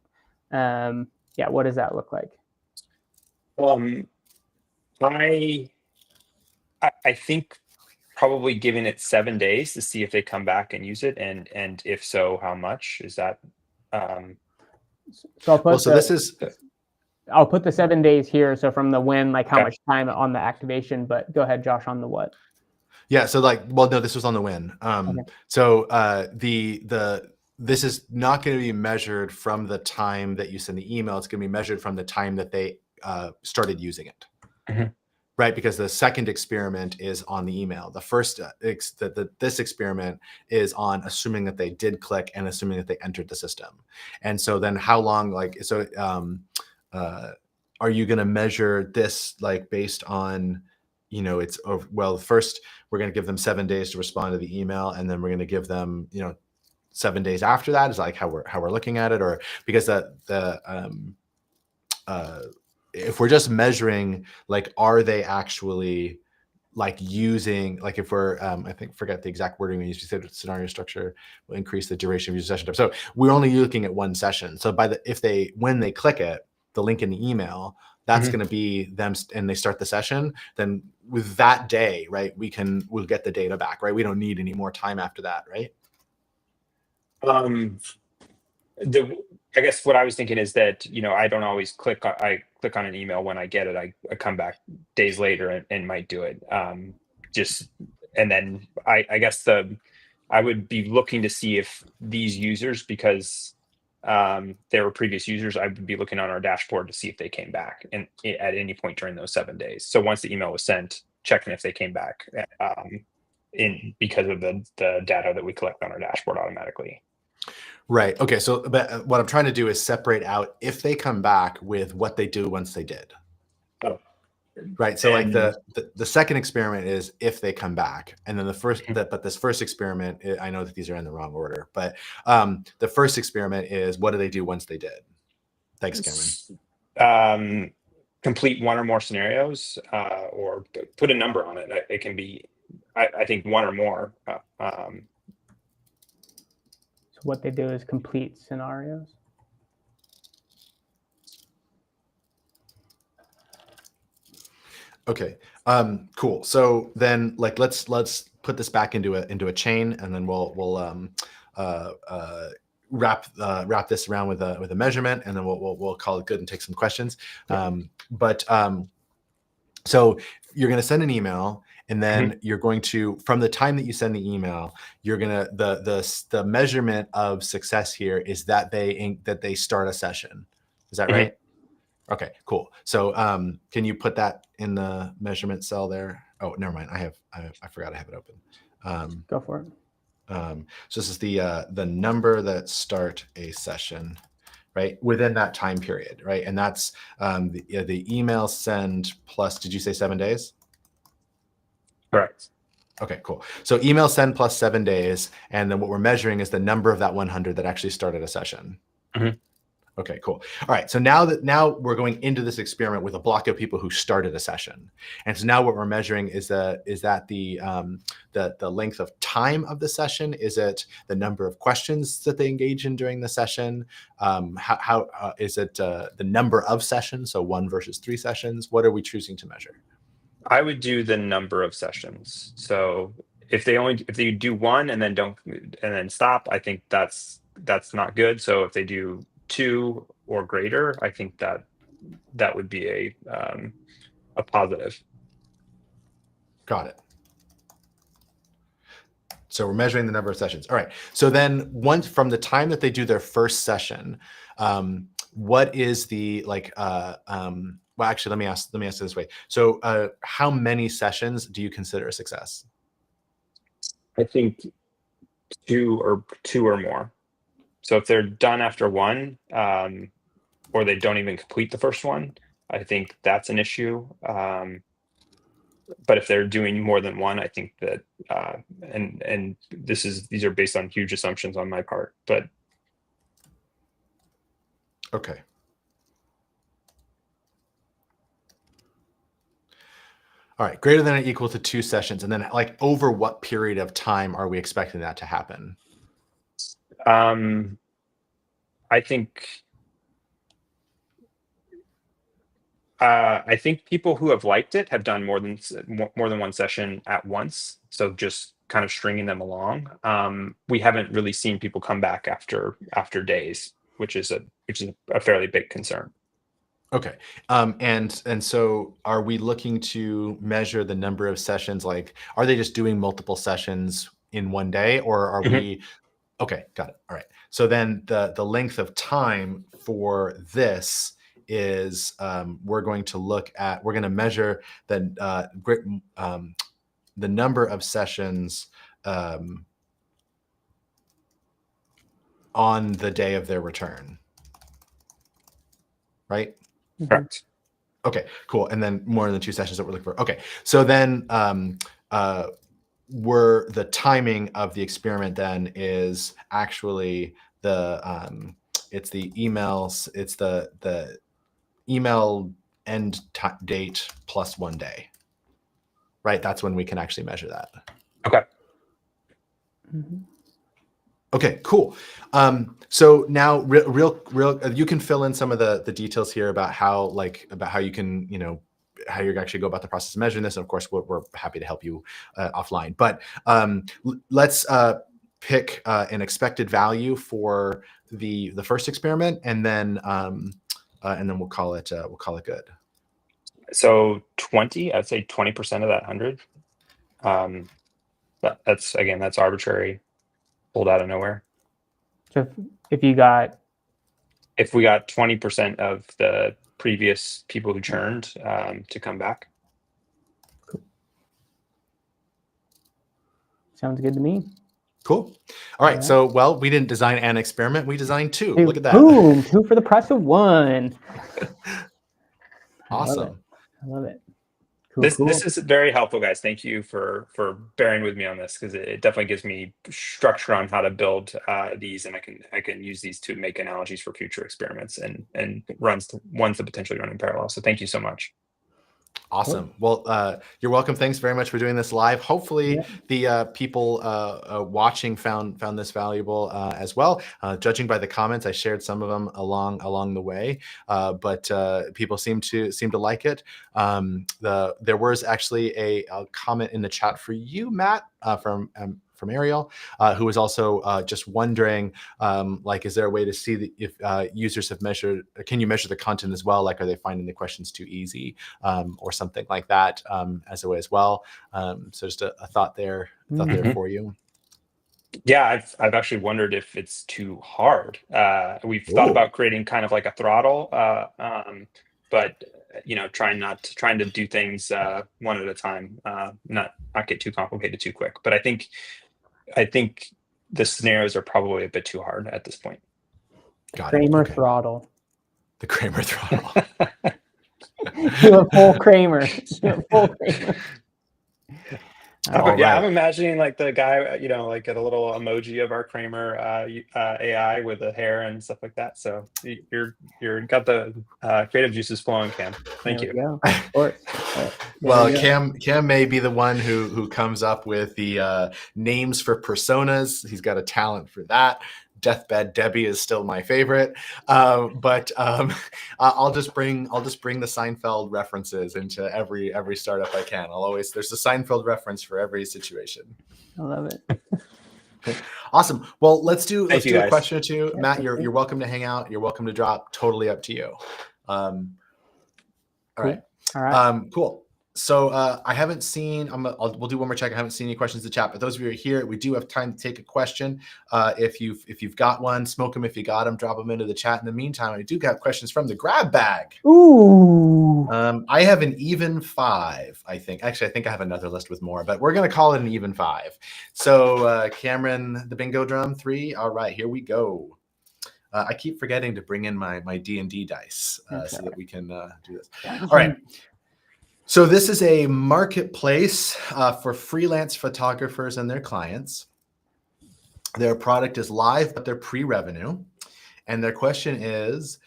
Speaker 2: does that look like?
Speaker 3: I think probably giving it 7 days to see if they come back and use it, and if so, how much is that?
Speaker 2: So I'll put I'll put the 7 days here. So from the when, like how much time on the activation, but go ahead, Josh, on the what?
Speaker 1: Yeah. So no, this was on the when. Okay. So this is not going to be measured from the time that you send the email. It's going to be measured from the time that they started using it. Mm-hmm. Right, because the second experiment is on the email. The first, this experiment is on assuming that they did click and assuming that they entered the system. And so then how long, are you going to measure this based on, first we're going to give them 7 days to respond to the email, and then we're going to give them, 7 days after that is like how we're looking at it, or because if we're just measuring, are they actually using, if we're, forget the exact wording we used, we said scenario structure will increase the duration of user session time. So we're only looking at one session. So when they click it, the link in the email, that's going to be them, and they start the session, then with that day, right, we'll get the data back, right? We don't need any more time after that, right?
Speaker 3: I guess what I was thinking is that, I don't always click on an email when I get it. I come back days later and might do it. And then I guess I would be looking to see if these users, because they were previous users, I would be looking on our dashboard to see if they came back and at any point during those 7 days. So once the email was sent, checking if they came back because of the data that we collect on our dashboard automatically.
Speaker 1: Right. Okay. So, but what I'm trying to do is separate out if they come back with what they do once they did. Oh. Right. So the second experiment is if they come back, and then but this first experiment, I know that these are in the wrong order, but the first experiment is what do they do once they did? Thanks,
Speaker 3: Cameron. Complete one or more scenarios, or put a number on it. It can be, I think, one or more.
Speaker 2: What they do is complete scenarios.
Speaker 1: Okay. Cool. So then let's put this back into a chain, and then we'll wrap this around with a measurement, and then we'll call it good and take some questions. So you're going to send an email, and then you're going to, from the time that you send the email, you're going to, the measurement of success here is that they start a session. Is that right? Okay, cool. So can you put that in the measurement cell there? Oh, never mind. I forgot I have it open.
Speaker 2: Go for it.
Speaker 1: So this is the number that start a session, right, within that time period, right? And that's the email send plus, did you say 7 days?
Speaker 3: Correct.
Speaker 1: Okay, cool. So email send plus 7 days. And then what we're measuring is the number of that 100 that actually started a session.
Speaker 3: Mhm.
Speaker 1: Okay, cool. All right. So now we're going into this experiment with a block of people who started a session. And so now what we're measuring is that the length of time of the session? Is it the number of questions that they engage in during the session? How is it the number of sessions? So 1 versus 3 sessions? What are we choosing to measure?
Speaker 3: I would do the number of sessions. So if they do 1 and then stop, I think that's not good. So if they do 2 or greater, I think that would be a positive.
Speaker 1: Got it. So we're measuring the number of sessions. All right. So then once from the time that they do their first session, what is the well, actually, let me ask it this way. So how many sessions do you consider a success?
Speaker 3: I think 2 or more. So if they're done after 1, or they don't even complete the first one, I think that's an issue. But if they're doing more than 1, I think that and these are based on huge assumptions on my part, but
Speaker 1: Okay. All right, greater than or equal to 2 sessions. And then like over what period of time are we expecting that to happen?
Speaker 3: I think people who have liked it have done more than 1 session at once. So just kind of stringing them along. We haven't really seen people come back after days, which is a fairly big concern.
Speaker 1: Okay. And so are we looking to measure the number of sessions? Like, are they just doing multiple sessions in one day, or are we? Okay, got it. All right. So then the length of time for this is we're going to measure the number of sessions on the day of their return, right?
Speaker 3: Correct.
Speaker 1: Okay, cool. And then more than 2 sessions that we're looking for. Okay, so then the timing of the experiment then is actually it's the emails, it's the email end date plus 1 day, right? That's when we can actually measure that.
Speaker 3: Okay.
Speaker 1: Okay, cool. So now real you can fill in some of the details here about how you can, how you actually go about the process of measuring this. And of course, we're happy to help you offline. But let's pick an expected value for the first experiment, and then we'll call it good.
Speaker 3: So 20, I'd say 20% of that 100. That's arbitrary, pulled out of nowhere.
Speaker 2: So if we
Speaker 3: got 20% of the previous people who churned to come back.
Speaker 2: Sounds good to me.
Speaker 1: Cool. All right. So, we didn't design an experiment. We designed 2. Look at that.
Speaker 2: Boom. 2 for the price of 1.
Speaker 1: Awesome.
Speaker 2: I love it.
Speaker 3: Cool. This is very helpful, guys. Thank you for bearing with me on this, because it definitely gives me structure on how to build these, and I can use these to make analogies for future experiments and ones that potentially run in parallel. So thank you so much.
Speaker 1: Awesome. Well, you're welcome. Thanks very much for doing this live. Hopefully the people watching found this valuable as well. Judging by the comments, I shared some of them along the way, but people seem to like it. There was actually a comment in the chat for you, Matt, from Ariel, who was also just wondering, is there a way to see if users have measured? Can you measure the content as well? Like, are they finding the questions too easy, or something like that as a way as well? So just a thought there, for you.
Speaker 3: Yeah, I've actually wondered if it's too hard. We've thought about creating kind of like a throttle, but trying to do things one at a time, not get too complicated too quick. But I think the scenarios are probably a bit too hard at this point.
Speaker 2: Kramer throttle.
Speaker 1: The Kramer throttle.
Speaker 2: Do a full Kramer.
Speaker 1: All
Speaker 3: Yeah,
Speaker 1: right.
Speaker 3: I'm imagining like the guy, like a little emoji of our Kramer AI with the hair and stuff like that. So you're got the creative juices flowing, Cam. Thank
Speaker 2: There
Speaker 3: you.
Speaker 2: we go. Of course.
Speaker 1: Well, Cam may be the one who comes up with the names for personas. He's got a talent for that. Deathbed Debbie is still my favorite, but I'll just bring the Seinfeld references into every startup I can. There's a Seinfeld reference for every situation.
Speaker 2: I love it.
Speaker 1: Awesome. Well, let's do
Speaker 3: Thank you,
Speaker 1: a
Speaker 3: guys.
Speaker 1: question or two.
Speaker 2: Yeah,
Speaker 1: Matt, you're welcome to hang out. You're welcome to drop. Totally up to you. All right.
Speaker 2: All right.
Speaker 1: Cool. So I haven't seen. We'll do one more check. I haven't seen any questions in the chat, but those of you who are here, we do have time to take a question. If you've got one, smoke them. If you got them, drop them into the chat. In the meantime, I do have questions from the grab bag.
Speaker 2: Ooh.
Speaker 1: I have an even 5. I think. Actually, I think I have another list with more, but we're going to call it an even 5. So Cameron, the bingo drum 3. All right, here we go. I keep forgetting to bring in my D&D dice so that we can do this. All right. So this is a marketplace for freelance photographers and their clients. Their product is live, but they're pre-revenue. And their question is,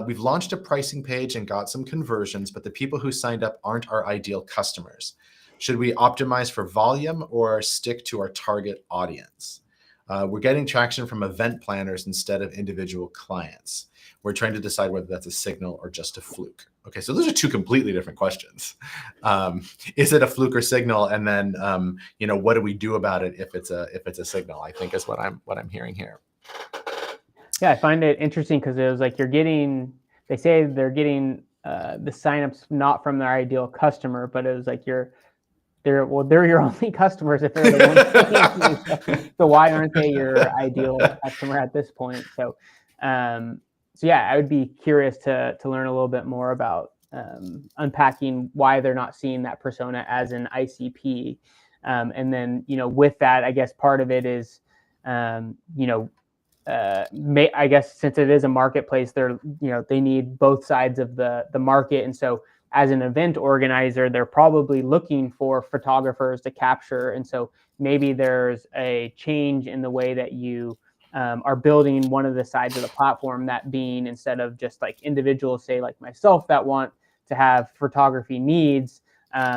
Speaker 1: we've launched a pricing page and got some conversions, but the people who signed up aren't our ideal customers. Should we optimize for volume or stick to our target audience? We're getting traction from event planners instead of individual clients. We're trying to decide whether that's a signal or just a fluke. Okay, so those are 2 completely different questions. Is it a fluke or signal? And then, what do we do about it if it's a signal? I think is what I'm hearing here.
Speaker 2: Yeah, I find it interesting because it was like they say they're getting the signups not from their ideal customer, but it was like they're your only customers if they're the ones. So why aren't they your ideal customer at this point? So yeah, I would be curious to learn a little bit more about unpacking why they're not seeing that persona as an ICP. And then, with that, I guess part of it is, I guess since it is a marketplace, they need both sides of the market. And so as an event organizer, they're probably looking for photographers to capture. And so maybe there's a change in the way that you are building one of the sides of the platform, that being instead of just like individuals, say like myself, that want to have photography needs,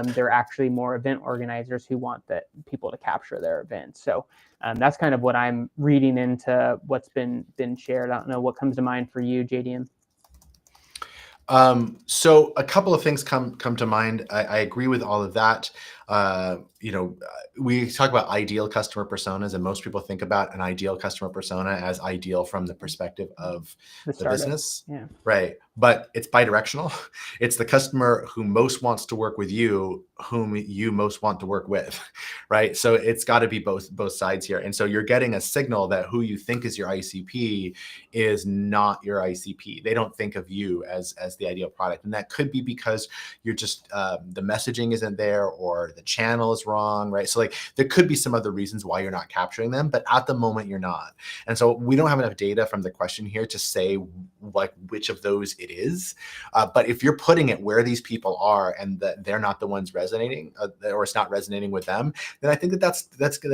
Speaker 2: they're actually more event organizers who want people to capture their events. So that's kind of what I'm reading into what's been shared. I don't know what comes to mind for you, JDM.
Speaker 1: So a couple of things come to mind. I agree with all of that. We talk about ideal customer personas, and most people think about an ideal customer persona as ideal from the perspective of the business.
Speaker 2: Yeah.
Speaker 1: Right. But it's bidirectional. It's the customer who most wants to work with you, whom you most want to work with. Right. So it's got to be both sides here. And so you're getting a signal that who you think is your ICP is not your ICP. They don't think of you as the ideal product. And that could be because you're just the messaging isn't there, or the channel is wrong. Right. So like there could be some other reasons why you're not capturing them, but at the moment you're not. And so we don't have enough data from the question here to say like which of those it is. But if you're putting it where these people are and that they're not the ones resonating, or it's not resonating with them, then I think that's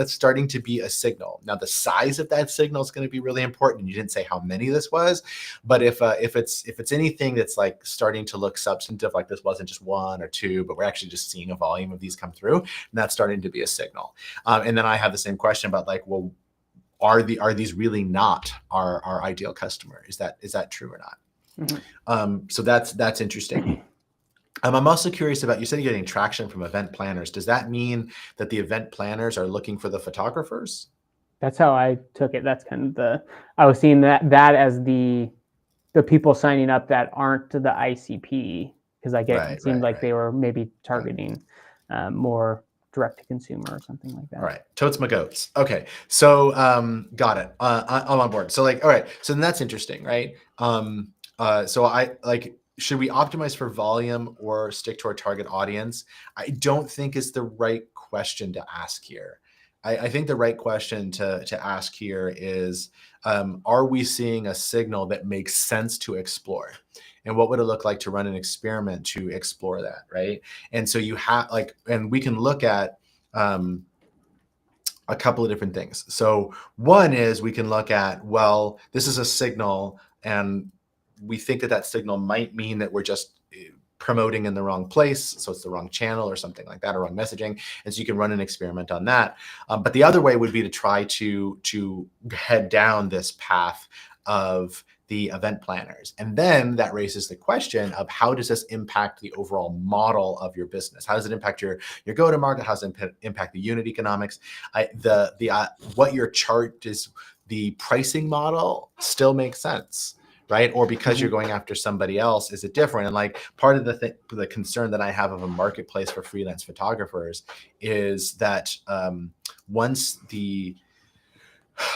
Speaker 1: starting to be a signal. Now the size of that signal is going to be really important. You didn't say how many this was, but if it's anything that's like starting to look substantive, like this wasn't just 1 or 2, but we're actually just seeing a volume of these come through, and that's starting to be a signal. And then I have the same question about like, well, are these really not our ideal customer? Is that true or not? Mm-hmm. So that's interesting. I'm also curious about, you said you're getting traction from event planners. Does that mean that the event planners are looking for the photographers?
Speaker 2: That's how I took it. That's kind of I was seeing that as the people signing up that aren't the ICP, because it seemed like they were maybe targeting more direct to consumer or something like that.
Speaker 1: All right. Totes my goats. Okay. So got it. I'm on board. So like, all right. So then that's interesting, right? So I like, should we optimize for volume or stick to our target audience? I don't think is the right question to ask here. I think the right question to ask here is, are we seeing a signal that makes sense to explore? And what would it look like to run an experiment to explore that, right? And so you have like, and we can look at a couple of different things. So one is we can look at, well, this is a signal, and we think that that signal might mean that we're just promoting in the wrong place. So it's the wrong channel or something like that, or wrong messaging. And so you can run an experiment on that. But the other way would be to try to head down this path of the event planners. And then that raises the question of, how does this impact the overall model of your business? How does it impact your go-to-market? How does it impact the unit economics? What your chart is, the pricing model still makes sense, right? Or because you're going after somebody else, is it different? And like part of the concern that I have of a marketplace for freelance photographers is that once the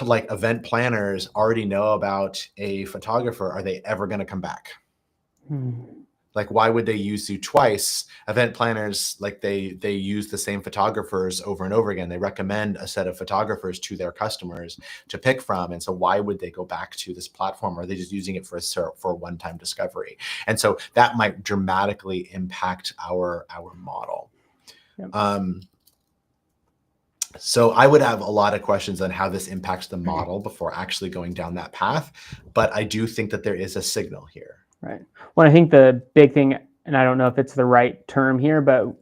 Speaker 1: like event planners already know about a photographer, are they ever going to come back? Like, why would they use you twice? Event planners, like they use the same photographers over and over again. They recommend a set of photographers to their customers to pick from. And so why would they go back to this platform? Or are they just using it for a one-time discovery? And so that might dramatically impact our model. Yep. So I would have a lot of questions on how this impacts the model before actually going down that path. But I do think that there is a signal here.
Speaker 2: Right. Well, I think the big thing, and I don't know if it's the right term here, but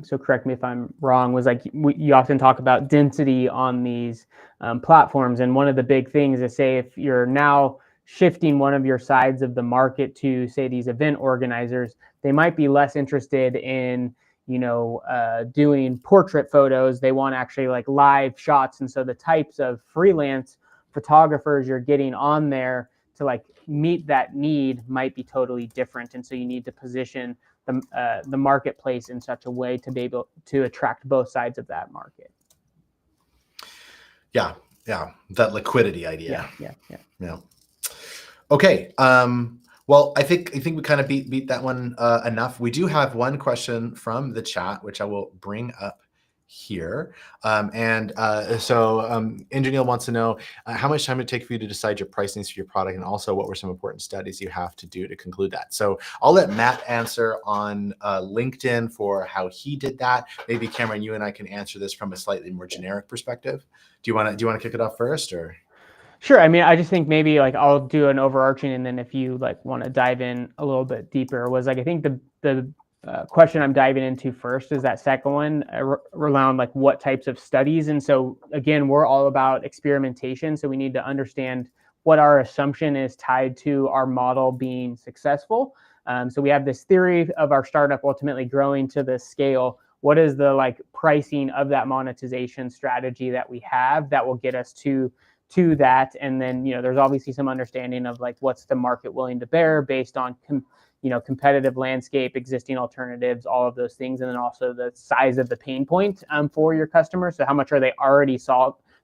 Speaker 2: so correct me if I'm wrong, was like you often talk about density on these platforms. And one of the big things is, say, if you're now shifting one of your sides of the market to, say, these event organizers, they might be less interested in doing portrait photos. They want actually like live shots. And so the types of freelance photographers you're getting on there to like meet that need might be totally different. And so you need to position the marketplace in such a way to be able to attract both sides of that market.
Speaker 1: Yeah. That liquidity idea.
Speaker 2: Yeah.
Speaker 1: Okay. Well, I think we kind of beat that one enough. We do have one question from the chat, which I will bring up here. So Engineer wants to know how much time it take for you to decide your pricings for your product, and also what were some important studies you have to do to conclude that. So I'll let Matt answer on LinkedIn for how he did that. Maybe Cameron, you and I can answer this from a slightly more generic perspective. Do you want to kick it off first, or?
Speaker 2: Sure. I mean, I just think maybe like I'll do an overarching, and then if you like want to dive in a little bit deeper, was like, I think the question I'm diving into first is that second one around like what types of studies. And so again, we're all about experimentation. So we need to understand what our assumption is tied to our model being successful. So we have this theory of our startup ultimately growing to this scale. What is the like pricing of that monetization strategy that we have that will get us to that? And then, there's obviously some understanding of like, what's the market willing to bear based on competitive landscape, existing alternatives, all of those things. And then also the size of the pain point for your customer. So how much are they already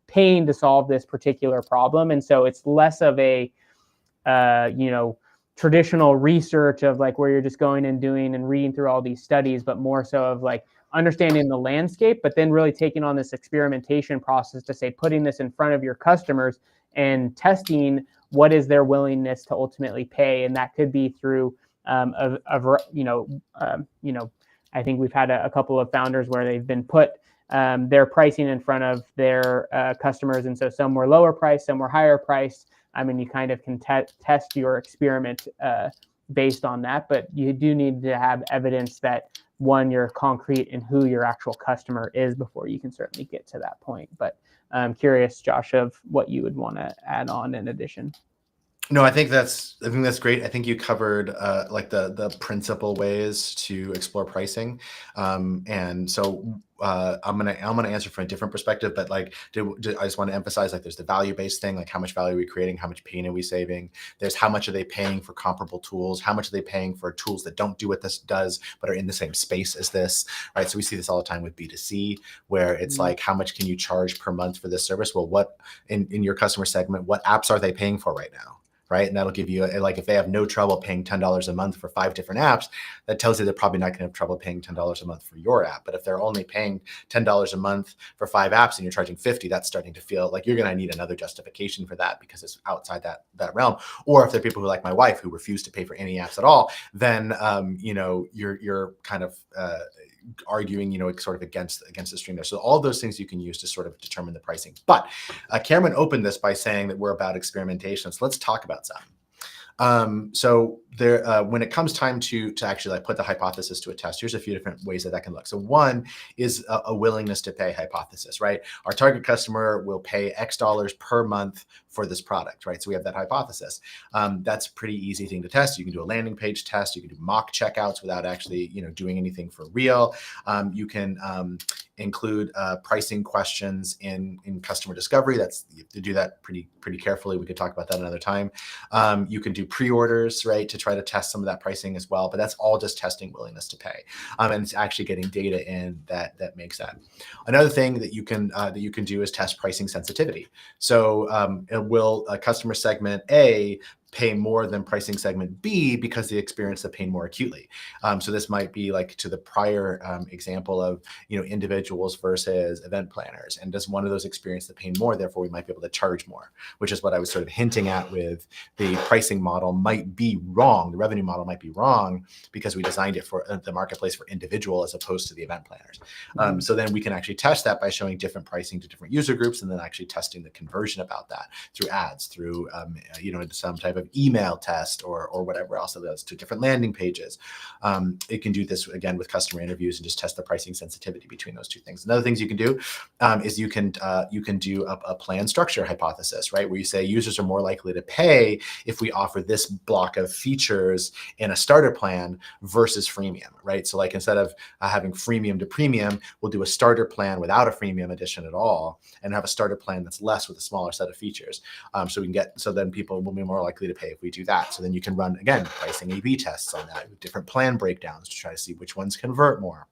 Speaker 2: paying to solve this particular problem? And so it's less of a, traditional research of like where you're just going and doing and reading through all these studies, but more so of like understanding the landscape, but then really taking on this experimentation process to say, putting this in front of your customers and testing what is their willingness to ultimately pay. And that could be through I think we've had a couple of founders where they've been put their pricing in front of their customers. And so some were lower priced, some were higher priced. I mean, you kind of can test your experiment based on that, but you do need to have evidence that, one, you're concrete in who your actual customer is before you can certainly get to that point. But I'm curious, Josh, of what you would want to add on in addition.
Speaker 1: No, I think that's great. I think you covered like the principal ways to explore pricing, and so I'm gonna answer from a different perspective. But like, I just want to emphasize, like, there's the value-based thing, like how much value are we creating, how much pain are we saving? There's how much are they paying for comparable tools, how much are they paying for tools that don't do what this does but are in the same space as this, right? So we see this all the time with B2C, where it's like, how much can you charge per month for this service? Well, what in your customer segment, what apps are they paying for right now? Right. And that'll give you like, if they have no trouble paying $10 a month for 5 different apps, that tells you they're probably not going to have trouble paying $10 a month for your app. But if they're only paying $10 a month for 5 apps and you're charging 50, that's starting to feel like you're going to need another justification for that, because it's outside that realm. Or if they're people who, like my wife, who refuse to pay for any apps at all, then you're kind of arguing, sort of against the stream there. So all those things you can use to sort of determine the pricing. But Cameron opened this by saying that we're about experimentation. So let's talk about some. So there, when it comes time to actually like put the hypothesis to a test, here's a few different ways that can look. So one is a willingness to pay hypothesis, right? Our target customer will pay X dollars per month for this product, right? So we have that hypothesis. That's a pretty easy thing to test. You can do a landing page test. You can do mock checkouts without actually, doing anything for real. You can include pricing questions in customer discovery. You have to do that pretty carefully. We could talk about that another time. You can do pre-orders, right, to try to test some of that pricing as well. But that's all just testing willingness to pay, and it's actually getting data in that makes that. Another thing that you can do is test pricing sensitivity. So will a customer segment A pay more than pricing segment B because they experience the pain more acutely? So this might be like to the prior example of individuals versus event planners, and does one of those experience the pain more? Therefore, we might be able to charge more, which is what I was sort of hinting at with the pricing model might be wrong. The revenue model might be wrong because we designed it for the marketplace for individual as opposed to the event planners. So then we can actually test that by showing different pricing to different user groups, and then actually testing the conversion about that through ads, through some type of email test or whatever else it does, to different landing pages. It can do this again with customer interviews and just test the pricing sensitivity between those two things. Another things you can do is you can do a plan structure hypothesis, right? Where you say users are more likely to pay if we offer this block of features in a starter plan versus freemium, right? So like instead of having freemium to premium, we'll do a starter plan without a freemium edition at all, and have a starter plan that's less with a smaller set of features. So then people will be more likely to pay if we do that. So then you can run, again, pricing A/B tests on that with different plan breakdowns to try to see which ones convert more.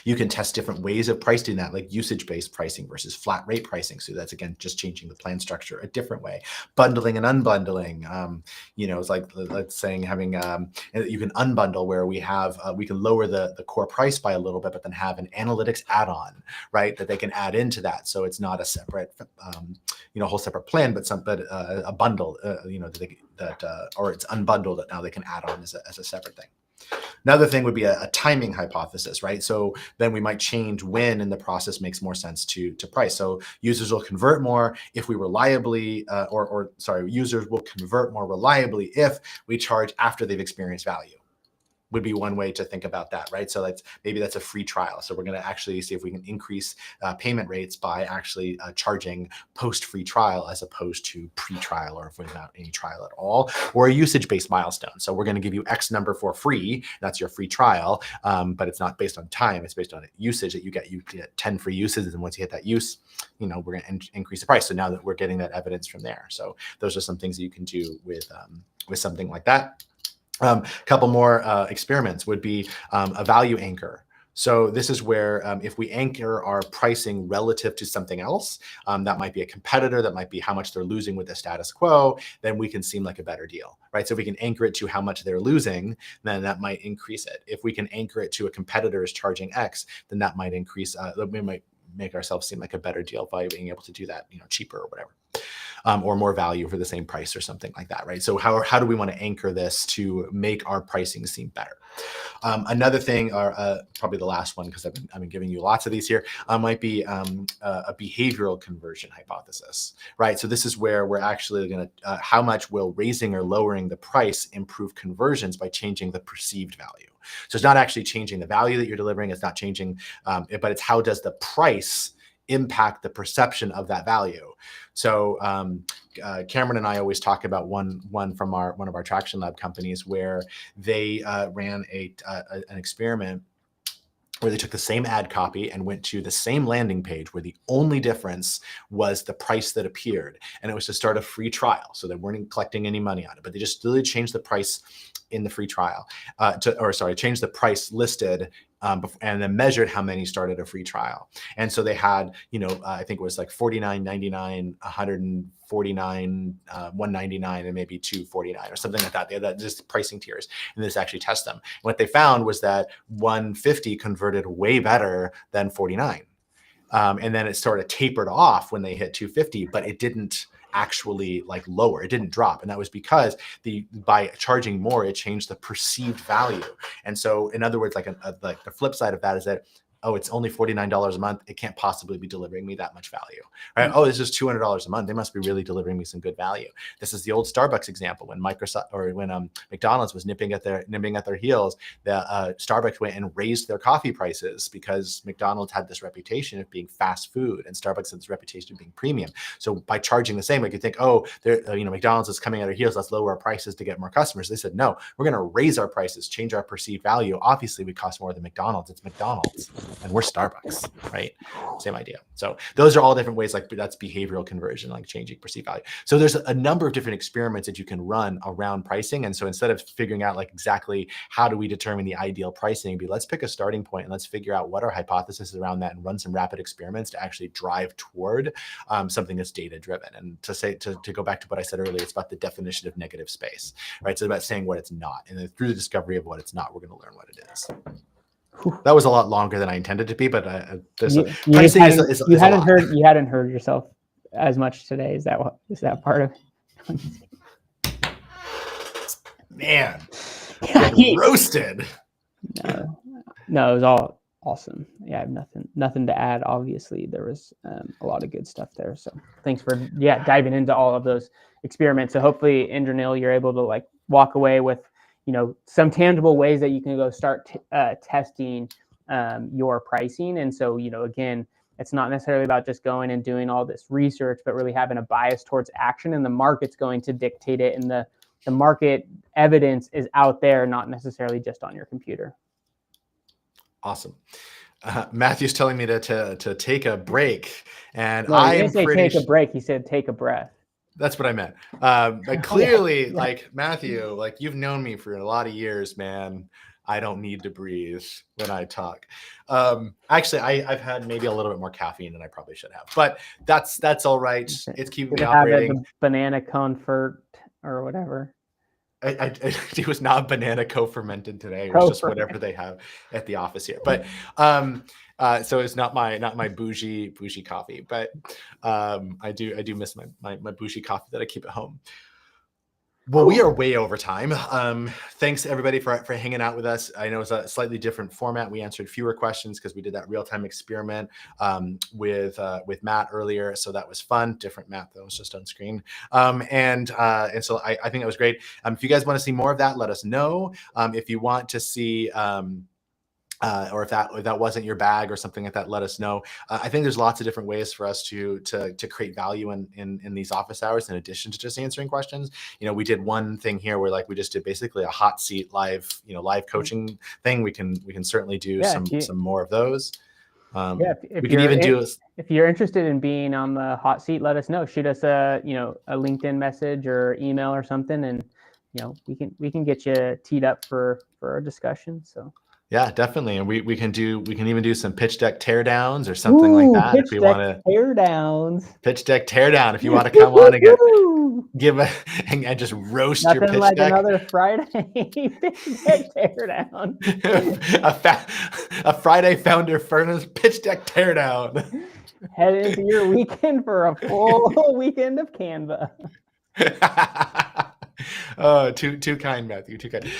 Speaker 1: You can test different ways of pricing that, like usage-based pricing versus flat rate pricing. So that's, again, just changing the plan structure a different way. Bundling and unbundling, it's like, let's say having, you can unbundle where we can lower the core price by a little bit, but then have an analytics add-on, right, that they can add into that. So it's not a separate, whole separate plan, but a bundle, or it's unbundled that now they can add on as a separate thing. Another thing would be a timing hypothesis, right? So then we might change when in the process makes more sense to price. So users will convert more if we reliably, users will convert more reliably if we charge after they've experienced value. Would be one way to think about that, right? So maybe that's a free trial. So we're going to actually see if we can increase payment rates by actually charging post-free trial as opposed to pre-trial or without any trial at all, or a usage-based milestone. So we're going to give you X number for free. That's your free trial, but it's not based on time. It's based on usage that you get. You get 10 free uses, and once you hit that use, we're going to increase the price. So now that we're getting that evidence from there. So those are some things that you can do with something like that. A couple more experiments would be a value anchor. So this is where if we anchor our pricing relative to something else, that might be a competitor, that might be how much they're losing with the status quo, then we can seem like a better deal, right? So if we can anchor it to how much they're losing, then that might increase it. If we can anchor it to a competitor is charging X, then that might increase, we might make ourselves seem like a better deal by being able to do that, cheaper or whatever. Or more value for the same price or something like that, right? So how do we want to anchor this to make our pricing seem better? Another thing, or probably the last one, because I've been giving you lots of these here, might be a behavioral conversion hypothesis, right? So this is where we're actually going to, how much will raising or lowering the price improve conversions by changing the perceived value? So it's not actually changing the value that you're delivering, it's not changing, but it's how does the price impact the perception of that value. So Cameron and I always talk about one from one of our Traction Lab companies where they ran an experiment where they took the same ad copy and went to the same landing page where the only difference was the price that appeared, and it was to start a free trial. So they weren't collecting any money on it, but they just literally changed the price in the free trial, changed the price listed and then measured how many started a free trial. And so they had, I think it was like $49.99, $149, $199, and maybe $249 or something like that. They had just pricing tiers, and this actually test them. And what they found was that 150 converted way better than 49. And then it sort of tapered off when they hit 250, but it didn't actually like lower. It didn't drop. And that was because by charging more, it changed the perceived value. And so in other words, like the flip side of that is that, oh, it's only $49 a month. It can't possibly be delivering me that much value, right? Oh, this is $200 a month. They must be really delivering me some good value. This is the old Starbucks example when McDonald's was nipping at their heels. The Starbucks went and raised their coffee prices because McDonald's had this reputation of being fast food, and Starbucks had this reputation of being premium. So by charging the same, like you think, oh, McDonald's is coming at our heels. Let's lower our prices to get more customers. They said, no, we're going to raise our prices, change our perceived value. Obviously, we cost more than McDonald's. It's McDonald's. And we're Starbucks, right? Same idea. So those are all different ways, like that's behavioral conversion, like changing perceived value. So there's a number of different experiments that you can run around pricing. And so instead of figuring out like exactly how do we determine the ideal pricing, let's pick a starting point and let's figure out what our hypothesis is around that and run some rapid experiments to actually drive toward something that's data driven. And to go back to what I said earlier, it's about the definition of negative space, right? So it's about saying what it's not. And then through the discovery of what it's not, we're going to learn what it is. That was a lot longer than I intended to be, but pricing is
Speaker 2: you hadn't heard yourself as much today. Is that part of it?
Speaker 1: Man, roasted.
Speaker 2: No, it was all awesome. Yeah, I have nothing to add. Obviously, there was a lot of good stuff there. So thanks for diving into all of those experiments. So hopefully, Indranil, you're able to like walk away with some tangible ways that you can go start testing your pricing. And so, again, it's not necessarily about just going and doing all this research, but really having a bias towards action, and the market's going to dictate it. And the market evidence is out there, not necessarily just on your computer.
Speaker 1: Awesome. Matthew's telling me to take a break, and
Speaker 2: no, I am pretty take a break. He said, take a breath.
Speaker 1: That's what I meant. But clearly, like Matthew, like you've known me for a lot of years, man. I don't need to breathe when I talk. Actually, I've had maybe a little bit more caffeine than I probably should have, but that's all right. It's keeping me operating.
Speaker 2: The banana comfort or whatever.
Speaker 1: It was not banana co-fermented today. It was just whatever they have at the office here. But so it's not my bougie coffee, but I do miss my bougie coffee that I keep at home. Well, we are way over time. Thanks everybody for hanging out with us. I know it's a slightly different format. We answered fewer questions because we did that real-time experiment with Matt earlier. So that was fun. Different Matt that was just on screen. And so I think that was great. If you guys want to see more of that, let us know. If you want to see or if that wasn't your bag or something like that, let us know. I think there's lots of different ways for us to create value in these office hours in addition to just answering questions. We did one thing here where like we just did basically a hot seat live coaching thing. We can certainly do some more of those. If you're interested in being on the hot seat, let us know. Shoot us a LinkedIn message or email or something, and we can get you teed up for a discussion. So. Yeah, definitely. And we can even do some pitch deck teardowns or something like that. If we want to pitch deck teardown, if you want to come on and and just roast your pitch
Speaker 2: like
Speaker 1: deck.
Speaker 2: Another Friday pitch deck teardown.
Speaker 1: a Friday founder furnace pitch deck teardown.
Speaker 2: Head into your weekend for a full weekend of Canva.
Speaker 1: Oh, too kind, Matthew. Too kind.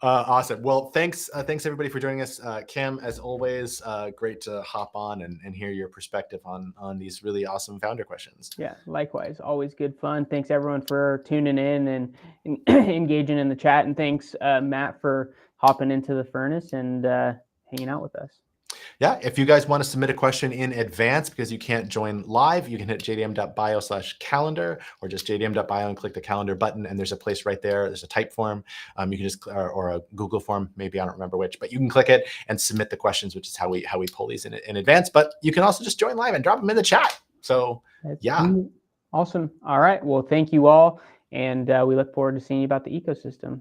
Speaker 1: Awesome. Well, thanks everybody for joining us. Cam, as always, great to hop on and hear your perspective on these really awesome founder questions.
Speaker 2: Yeah, likewise. Always good fun. Thanks everyone for tuning in and engaging in the chat. And thanks, Matt, for hopping into the furnace and hanging out with us.
Speaker 1: Yeah, if you guys want to submit a question in advance because you can't join live, you can hit jdm.bio/calendar or just jdm.bio and click the calendar button. And there's a place right there. There's a type form. You can just or a Google form, maybe I don't remember which, but you can click it and submit the questions, which is how we pull these in advance. But you can also just join live and drop them in the chat. So yeah,
Speaker 2: awesome. All right. Well, thank you all, and we look forward to seeing you about the ecosystem.